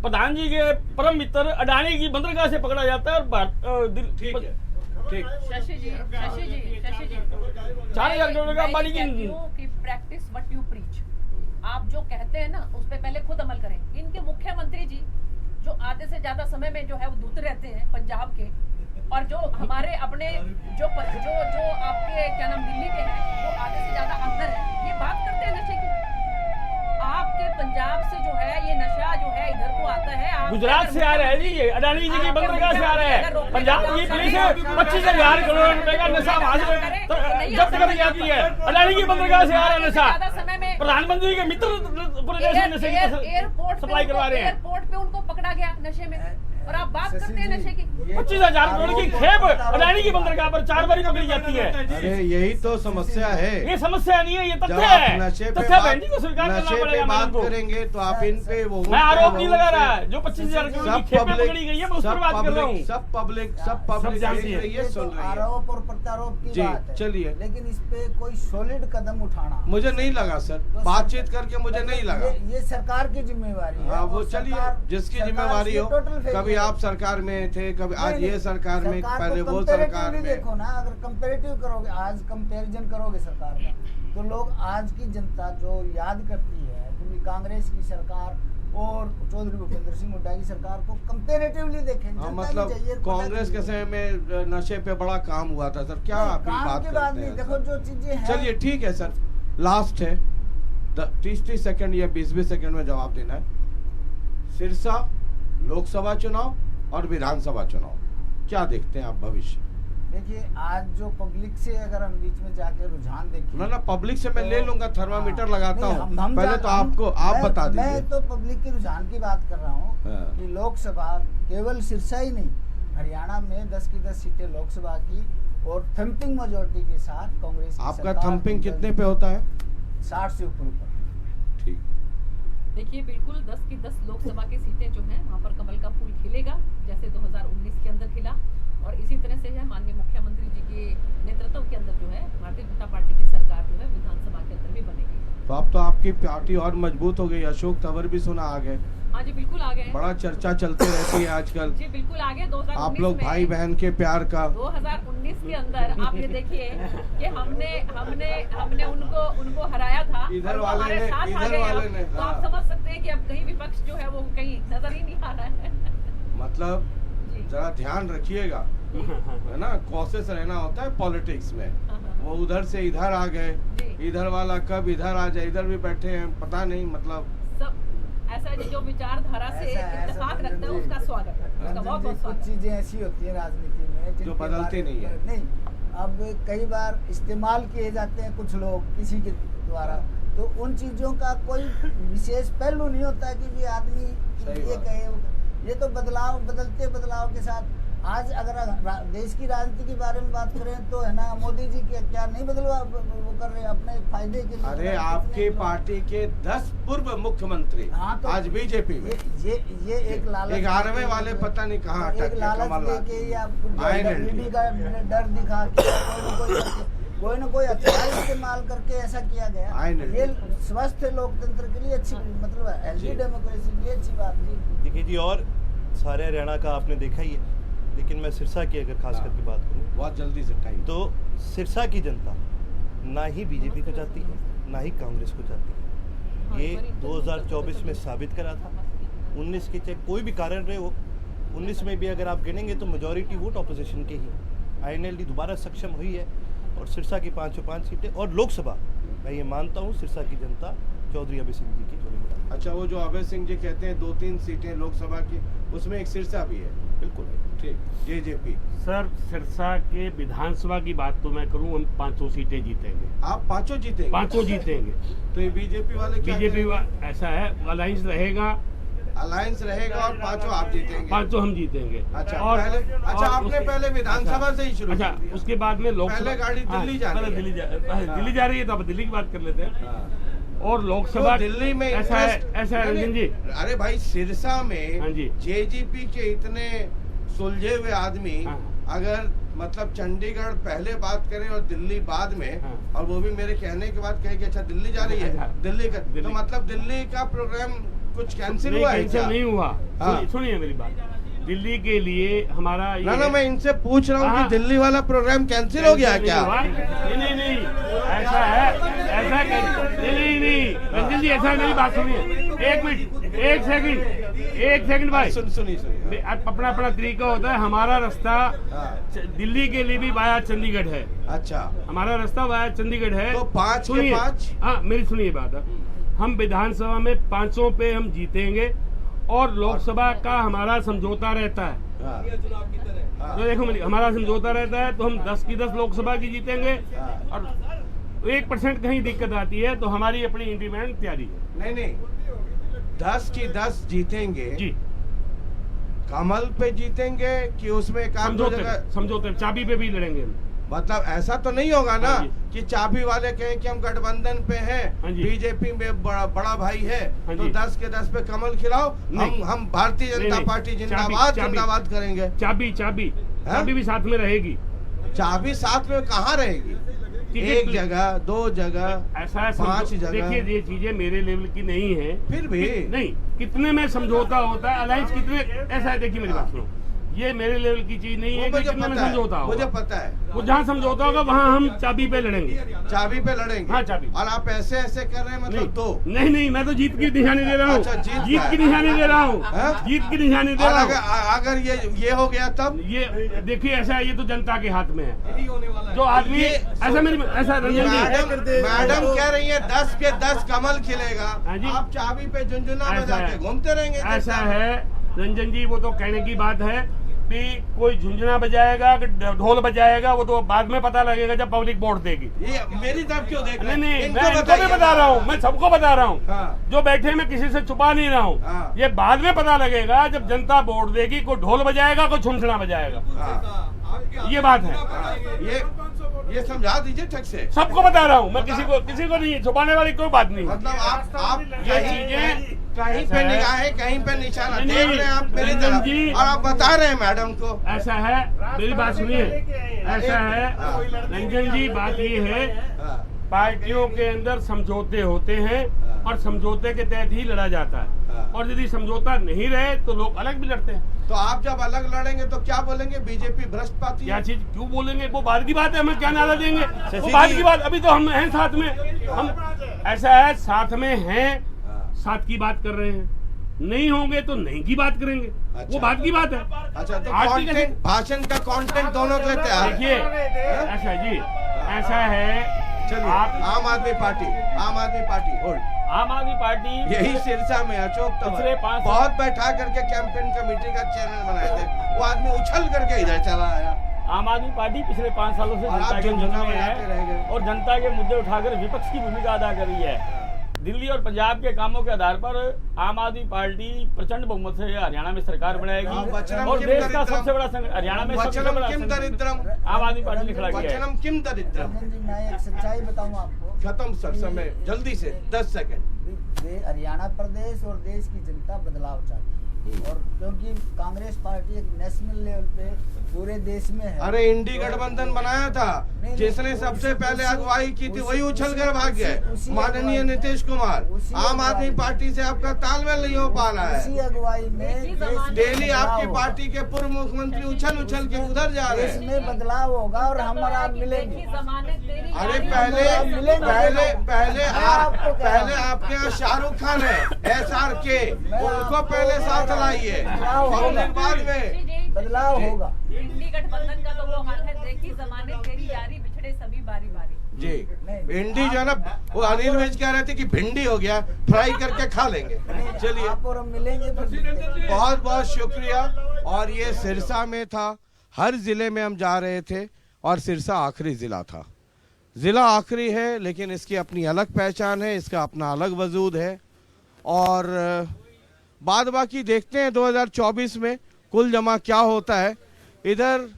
Speaker 10: प्रधान जी के परम मित्र अडानी की बंदरगाह से पकड़ा जाता है। और
Speaker 6: ठीक शशि जी
Speaker 10: 4,000 करोड़ का अंबानी
Speaker 6: की प्रैक्टिस व्हाट यू प्रीच। आप जो कहते हैं ना उस पे पहले खुद अमल करें। इनके मुख्यमंत्री जी जो आधे से ज्यादा समय में जो है वो दूत रहते हैं पंजाब के, और जो हमारे अपने जो आपके क्या नाम दिल्ली के हैं वो आधे से ज्यादा अंदर है। ये बात करते हैं नशे की। आपके पंजाब से जो है ये नशा जो है इधर को आता है,
Speaker 10: गुजरात से आ रहा है जी, ये अडानी जी की बंदरगाह से आ रहा है। पंजाब की पुलिस 25,000 करोड़ रुपए का नशा वहां से जब्त कर जाती है। अडानी की बंदरगाह से आ रहा है नशा। प्रधानमंत्री के मित्र पूरे देश में नशे की सप्लाई करवा रहे हैं।
Speaker 6: एयरपोर्ट पे उनको पकड़ा गया नशे में, और आप बात करते हैं नशे की।
Speaker 10: 25,000 करोड़ की खेप अडानी की बंदरगाह पर 4 बार पकड़ी जाती है।
Speaker 5: अरे यही तो समस्या है।
Speaker 10: ये समस्या नहीं है, ये तथ्य है।
Speaker 5: नशे पे बात करेंगे तो आप इन पे वो
Speaker 10: मैं आरोप नहीं लगा रहा है। जो 25,000 करोड़ की खेप पकड़ी गई है मैं उस पर बात कर रहा हूँ।
Speaker 5: सब पब्लिक जानती है, ये सुन रही है।
Speaker 7: आरोप और प्रत्यारोप की बात है,
Speaker 5: चलिए,
Speaker 7: लेकिन इस पे कोई सॉलिड कदम उठाना
Speaker 5: मुझे नहीं लगा सर। बातचीत करके मुझे नहीं लगा।
Speaker 7: ये सरकार की जिम्मेवारी है।
Speaker 5: हाँ वो चलिए, जिसकी जिम्मेवारी हो। कभी आप सरकार में थे, कभी आज ये सरकार में, पहले वो सरकार में।
Speaker 7: देखो ना, अगर कंपैरेटिव करोगे, आज कंपैरिजन करोगे सरकार का, तो लोग आज की जनता जो याद करती है क्योंकि कांग्रेस की सरकार और चौधरी भूपेंद्र सिंह हुड्डा की सरकार को कंपैरेटिवली देखें।
Speaker 5: हाँ, मतलब कांग्रेस के समय में नशे पे बड़ा काम हुआ था सर। क्या आप बात करते हैं?
Speaker 7: देखो जो चीजें हैं।
Speaker 5: चलिए ठीक है सर, लास्ट है 30 सेकंड या 20 सेकंड में जवाब देना है। सिरसा लोकसभा चुनाव और विधानसभा चुनाव क्या देखते हैं आप भविष्य?
Speaker 7: देखिए, आज जो पब्लिक से अगर हम बीच में जाके रुझान देखें
Speaker 5: ना पब्लिक से मैं ले लूंगा, थर्मामीटर लगाता हूँ। पहले तो आपको आप बता दीजिए।
Speaker 7: मैं तो पब्लिक के रुझान की बात कर रहा हूँ कि लोकसभा केवल सिरसा ही नहीं, हरियाणा में 10 की 10 सीटें लोकसभा की और थम्पिंग मेजोरिटी के साथ कांग्रेस की
Speaker 5: आपका थम्पिंग कितने पे होता है?
Speaker 7: 60 से ऊपर।
Speaker 5: ठीक।
Speaker 6: देखिए, बिल्कुल 10 की 10 लोकसभा की सीटें जो हैं वहाँ पर कमल का फूल खिलेगा, जैसे 2019 के अंदर खिला। और इसी तरह से है माननीय मुख्यमंत्री जी के नेतृत्व के अंदर जो है भारतीय जनता पार्टी की सरकार जो है विधानसभा के अंदर भी बनेगी।
Speaker 5: तो अब तो आपकी पार्टी और मजबूत हो गई। अशोक तंवर भी सुना आ गए।
Speaker 6: हाँ जी, बिल्कुल आ गए।
Speaker 5: बड़ा चर्चा चलती रहती है आजकल।
Speaker 6: जी बिल्कुल आ गए। 2019
Speaker 5: आप लोग भाई बहन के प्यार का
Speaker 6: 2019 के अंदर आप ये देखिए कि हमने उनको हराया था।
Speaker 5: इधर वाले ने
Speaker 6: तो आप समझ सकते हैं कि अब कहीं विपक्ष जो है वो कहीं नजर ही नहीं आ रहा है।
Speaker 5: मतलब जरा ध्यान रखिएगा, है ना, कॉशियस रहना होता है पॉलिटिक्स में। वो उधर से इधर आ गए, इधर वाला कब इधर आ जाए, इधर भी बैठे हैं, पता नहीं। मतलब
Speaker 6: सब ऐसा जो विचारधारा से इत्तेफाक रखता है उसका स्वागत है, उसका बहुत
Speaker 7: कुछ चीजें ऐसी होती है राजनीति में
Speaker 5: जो बदलती नहीं है।
Speaker 7: नहीं, अब कई बार इस्तेमाल किए जाते हैं कुछ लोग किसी के द्वारा, तो उन चीजों का कोई विशेष पहलू नहीं होता कि ये आदमी ये कहे। ये तो बदलते बदलाव के साथ आज अगर देश की राजनीति के बारे में बात करें तो है ना, मोदी जी के क्या नहीं बदलवा वो कर रहे हैं अपने फायदे के लिए।
Speaker 5: अरे आपकी पार्टी के 10 पूर्व मुख्यमंत्री तो आज बीजेपी में।
Speaker 7: ये एक लालच
Speaker 5: 11वें वाले पता नहीं कहाँ
Speaker 7: एक लालच देके या ईडी का डर दिखा के कोई न कोई हथियार इस्तेमाल करके ऐसा किया गया। ये स्वस्थ लोकतंत्र के लिए अच्छी, मतलब हेल्दी डेमोक्रेसी के लिए अच्छी बात नहीं।
Speaker 8: देखिए जी, और सारे हरियाणा का आपने देखा ही है, लेकिन मैं सिरसा की अगर खास करके बात करूँ
Speaker 5: बहुत जल्दी से टाइम, तो
Speaker 8: सिरसा की जनता ना ही बीजेपी को चाहती है ना ही कांग्रेस को चाहती है। ये 2024 में साबित करा था। 19 के चाहे कोई भी कारण रहे हो, 19 में भी अगर आप गिनेंगे तो मेजॉरिटी वोट ऑपोजिशन के ही। आईएनएलडी दोबारा सक्षम हुई है और सिरसा की 505 सीटें और लोकसभा मैं ये मानता हूँ सिरसा की जनता चौधरी अभय सिंह जी की जोड़ी में।
Speaker 5: अच्छा, वो जो अभय सिंह जी कहते हैं 2-3 सीटें लोकसभा की, उसमें एक सिरसा भी है।
Speaker 8: बिल्कुल
Speaker 5: ठीक। जेजेपी
Speaker 9: सर, सिरसा के विधानसभा की बात तो मैं करूं, हम 500 सीटें जीतेंगे।
Speaker 5: आप 500 जीतेंगे?
Speaker 9: 500 जीतेंगे।
Speaker 5: तो ये बीजेपी वाले क्या
Speaker 9: बीजेपी ऐसा है, अलायंस रहेगा
Speaker 5: अलायंस रहेगा और 5 आप जीतेंगे।
Speaker 9: 5 हम जीतेंगे।
Speaker 5: अच्छा
Speaker 9: और
Speaker 5: आपने पहले विधानसभा से ही शुरू।
Speaker 9: अच्छा, उसके बाद में लोकसभा।
Speaker 5: पहले गाड़ी दिल्ली जा रही है।
Speaker 9: दिल्ली जा रही है, तो अब दिल्ली की बात कर लेते हैं। और लोकसभा
Speaker 5: दिल्ली में
Speaker 9: ऐसा है रंजन जी।
Speaker 5: अरे भाई, सिरसा में
Speaker 9: हाँ जी,
Speaker 5: जेजीपी के इतने सुलझे हुए आदमी अगर मतलब चंडीगढ़ पहले बात करें और दिल्ली बाद में, और वो भी मेरे कहने के बाद कहे कि अच्छा दिल्ली जा रही है, दिल्ली का तो मतलब दिल्ली का प्रोग्राम कुछ कैंसिल हुआ है?
Speaker 9: कैंसिल नहीं हुआ। सुनिए मेरी बात, दिल्ली के लिए हमारा
Speaker 5: ना मैं इनसे पूछ रहा हूँ कि दिल्ली वाला प्रोग्राम कैंसिल हो गया क्या?
Speaker 9: नहीं, ऐसा है, ऐसा नहीं रंजन जी, ऐसा मेरी बात सुनिए। 1 मिनट, 1 सेकंड भाई,
Speaker 5: सुनिए।
Speaker 9: अपना तरीका होता है। हमारा रास्ता दिल्ली के लिए भी वाया चंडीगढ़ है।
Speaker 5: अच्छा,
Speaker 9: हमारा रास्ता वाया चंडीगढ़ है।
Speaker 5: तो 5 के 5।
Speaker 9: हाँ, मेरी सुनिए बात। हम विधानसभा में 5 पे हम जीतेंगे और लोकसभा का हमारा समझौता रहता है। तो देखो हमारा समझौता रहता है, तो हम 10 की 10 लोकसभा की जीतेंगे। और 1% कहीं दिक्कत आती है तो हमारी अपनी इंडिपेंडेंट तैयारी है।
Speaker 5: नहीं, 10 की 10 जीतेंगे
Speaker 9: जी।
Speaker 5: कमल पे जीतेंगे कि उसमें
Speaker 9: समझौते चाबी पे भी लड़ेंगे हम।
Speaker 5: मतलब ऐसा तो नहीं होगा ना कि चाबी वाले कहें कि हम गठबंधन पे हैं, बीजेपी में बड़ा भाई है, तो 10 के 10 पे कमल खिलाओ। हम भारतीय जनता पार्टी जिंदाबाद करेंगे।
Speaker 9: चाबी भी साथ में रहेगी।
Speaker 5: चाबी साथ में कहाँ रहेगी? 1 जगह, 2 जगह,
Speaker 9: ऐसा
Speaker 5: 5 जगह।
Speaker 9: देखिए, ये चीजें मेरे लेवल की नहीं है।
Speaker 5: फिर भी
Speaker 9: नहीं, कितने में समझौता होता है, अलायंस कितने, ऐसा है। देखिए मेरी बात सुनो, ये मेरे लेवल की चीज नहीं है कि कितने में समझौता होगा।
Speaker 5: मुझे पता है,
Speaker 9: वो जहाँ समझौता होगा वहाँ हम चाबी पे लड़ेंगे।
Speaker 5: चाबी पे लड़ेंगे।
Speaker 9: हाँ, चाबी।
Speaker 5: और आप ऐसे कर रहे हैं मतलब दो?
Speaker 9: नहीं, मैं तो जीत की निशानी दे रहा हूँ।
Speaker 5: अच्छा,
Speaker 9: जीत की निशानी दे रहा हूँ। जीत की निशानी दे रहा हूँ।
Speaker 5: अगर ये हो गया तब?
Speaker 9: ये देखिए, ऐसा है, ये तो जनता के हाथ में है। जो आदमी ऐसा रंजन जी,
Speaker 5: मैडम कह रही है 10 के 10 कमल खिलेगा, आप चाबी पे झुनझुना बजा के घूमते रहेंगे।
Speaker 9: ऐसा है रंजन जी, वो तो कहने की बात है कि कोई झुंझुना बजाएगा, ढोल बजाएगा, वो तो बाद में पता लगेगा जब पब्लिक वोट देगी।
Speaker 5: ये मेरी तरफ क्यों देख रहे हैं?
Speaker 9: नहीं, मैं इनको भी बता रहा हूँ, मैं सबको बता रहा हूँ। जो बैठे, मैं किसी से छुपा नहीं रहा हूँ। ये बाद में पता लगेगा जब जनता वोट देगी। कोई ढोल बजाएगा, कोई झुंझुना बजाएगा। ये बात है।
Speaker 5: ये समझा दीजिए ठीक से।
Speaker 9: सबको बता रहा हूँ मैं, किसी को नहीं, छुपाने वाली कोई बात नहीं।
Speaker 5: मतलब आप ये चीजें कहीं पे निगाहें, कहीं पे निशाना देख रहे हैं आप मेरी तरफ, और आप बता रहे हैं मैडम को।
Speaker 9: ऐसा है, मेरी बात सुनिए। ऐसा है रंजन जी, बात ये है, पार्टियों के अंदर समझौते होते हैं और समझौते के तहत ही लड़ा जाता है। और यदि समझौता नहीं रहे तो लोग अलग भी लड़ते हैं।
Speaker 5: तो आप जब अलग लड़ेंगे तो क्या बोलेंगे? बीजेपी भ्रष्ट पार्टी।
Speaker 9: क्या चीज क्यों बोलेंगे? वो बाद की बात है, हमें क्या नारा देंगे, वो बाद की बात। अभी तो हम हैं साथ में। हम ऐसा है, साथ में हैं, साथ की बात कर रहे हैं। नहीं होंगे तो नहीं की बात करेंगे। अच्छा, वो बात की बात है।
Speaker 5: अच्छा, तो भाषण का कंटेंट दोनों के लिए तैयार।
Speaker 9: देखिए, ऐसा जी, ऐसा है।
Speaker 5: चलिए, आम आदमी पार्टी
Speaker 10: आम आदमी पार्टी
Speaker 5: यही सिरसा में अशोक
Speaker 10: पिछले 5
Speaker 5: बहुत बैठा करके कैंपेन कमेटी का चेयरमैन बनाए थे, वो आदमी उछल करके इधर चला आया।
Speaker 10: आम आदमी पार्टी पिछले 5 सालों से जनता के मुद्दे में है और जनता के मुद्दे उठाकर विपक्ष की भूमिका अदा कर रही है। दिल्ली और पंजाब के कामों के आधार पर आम आदमी पार्टी प्रचंड बहुमत से हरियाणा में सरकार बनाएगी और देश का सबसे बड़ा हरियाणा में सबसे बड़ा आम आदमी पार्टी ने खड़ा किया है।
Speaker 7: मैं एक सच्चाई बताऊं आपको।
Speaker 5: खत्म सर, समय जल्दी से 10 सेकंड।
Speaker 7: हरियाणा प्रदेश और देश की जनता बदलाव चाहती है, और क्योंकि कांग्रेस पार्टी एक नेशनल लेवल पे पूरे देश में है।
Speaker 5: अरे इंडी गठबंधन बनाया था, जिसने सबसे पहले अगुवाई की थी वही उछल कर भाग गए, माननीय नीतीश कुमार। आम आदमी पार्टी से आपका तालमेल नहीं हो पा रहा है।
Speaker 7: उसी अगुवाई में
Speaker 5: डेली आपकी पार्टी के पूर्व मुख्यमंत्री उछल के उधर जा रहे हैं।
Speaker 7: इसमें बदलाव होगा और हम और आप मिलेंगे।
Speaker 5: अरे पहले आपके यहाँ शाहरुख खान है, SRK, उनको पहले साथ लाइए, बाद में
Speaker 7: बदलाव होगा।
Speaker 6: इंडी गठबंधन का तो वो हाल है, देखी जमाने तेरी यारी बिछड़े सभी बारी बारी।
Speaker 5: जी, भिंडी जो है ना, वो अनिल विज कह रहे थे कि भिंडी हो गया, फ्राई करके खा लेंगे। चलिए,
Speaker 7: आप और हम मिलेंगे।
Speaker 5: बहुत बहुत शुक्रिया। और ये सिरसा में था, हर जिले में हम जा रहे थे और सिरसा आखिरी जिला था। जिला आखिरी है लेकिन इसकी अपनी अलग पहचान है, इसका अपना अलग वजूद है। और बाद बाकी देखते हैं 2024 में कुल जमा क्या होता है। इधर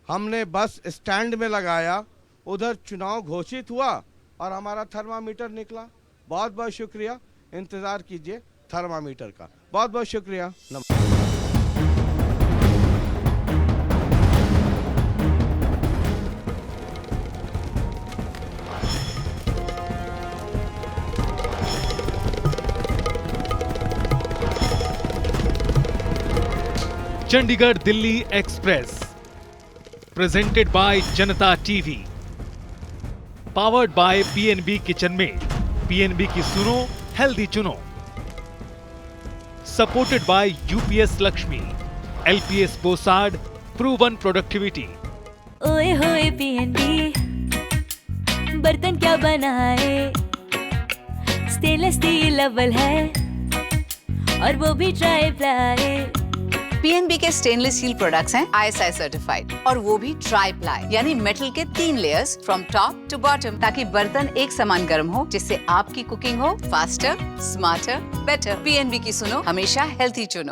Speaker 5: हमने बस स्टैंड में लगाया, उधर चुनाव घोषित हुआ और हमारा थर्मामीटर निकला। बहुत बहुत शुक्रिया, इंतज़ार कीजिए थर्मामीटर का। बहुत बहुत शुक्रिया, नमस्कार।
Speaker 1: Chandigarh Delhi express presented by Janta TV, powered by PNB kitchen में। पीएनबी की सुनो, हेल्दी चुनो। Supported by UPS Laxmi, LPS Bosad, proven productivity.
Speaker 2: ओए होए पीएनबी, बर्तन क्या बनाए, स्टेनलेस स्टील अव्वल है और वो भी ट्राई प्लाई।
Speaker 3: पीएनबी के स्टेनलेस स्टील प्रोडक्ट्स हैं आईएसआई सर्टिफाइड और वो भी ट्राई प्लाई यानी मेटल के 3 layers from top to bottom, ताकि बर्तन एक समान गर्म हो, जिससे आपकी कुकिंग हो फास्टर, स्मार्टर, बेटर। पीएनबी की सुनो, हमेशा हेल्थी चुनो।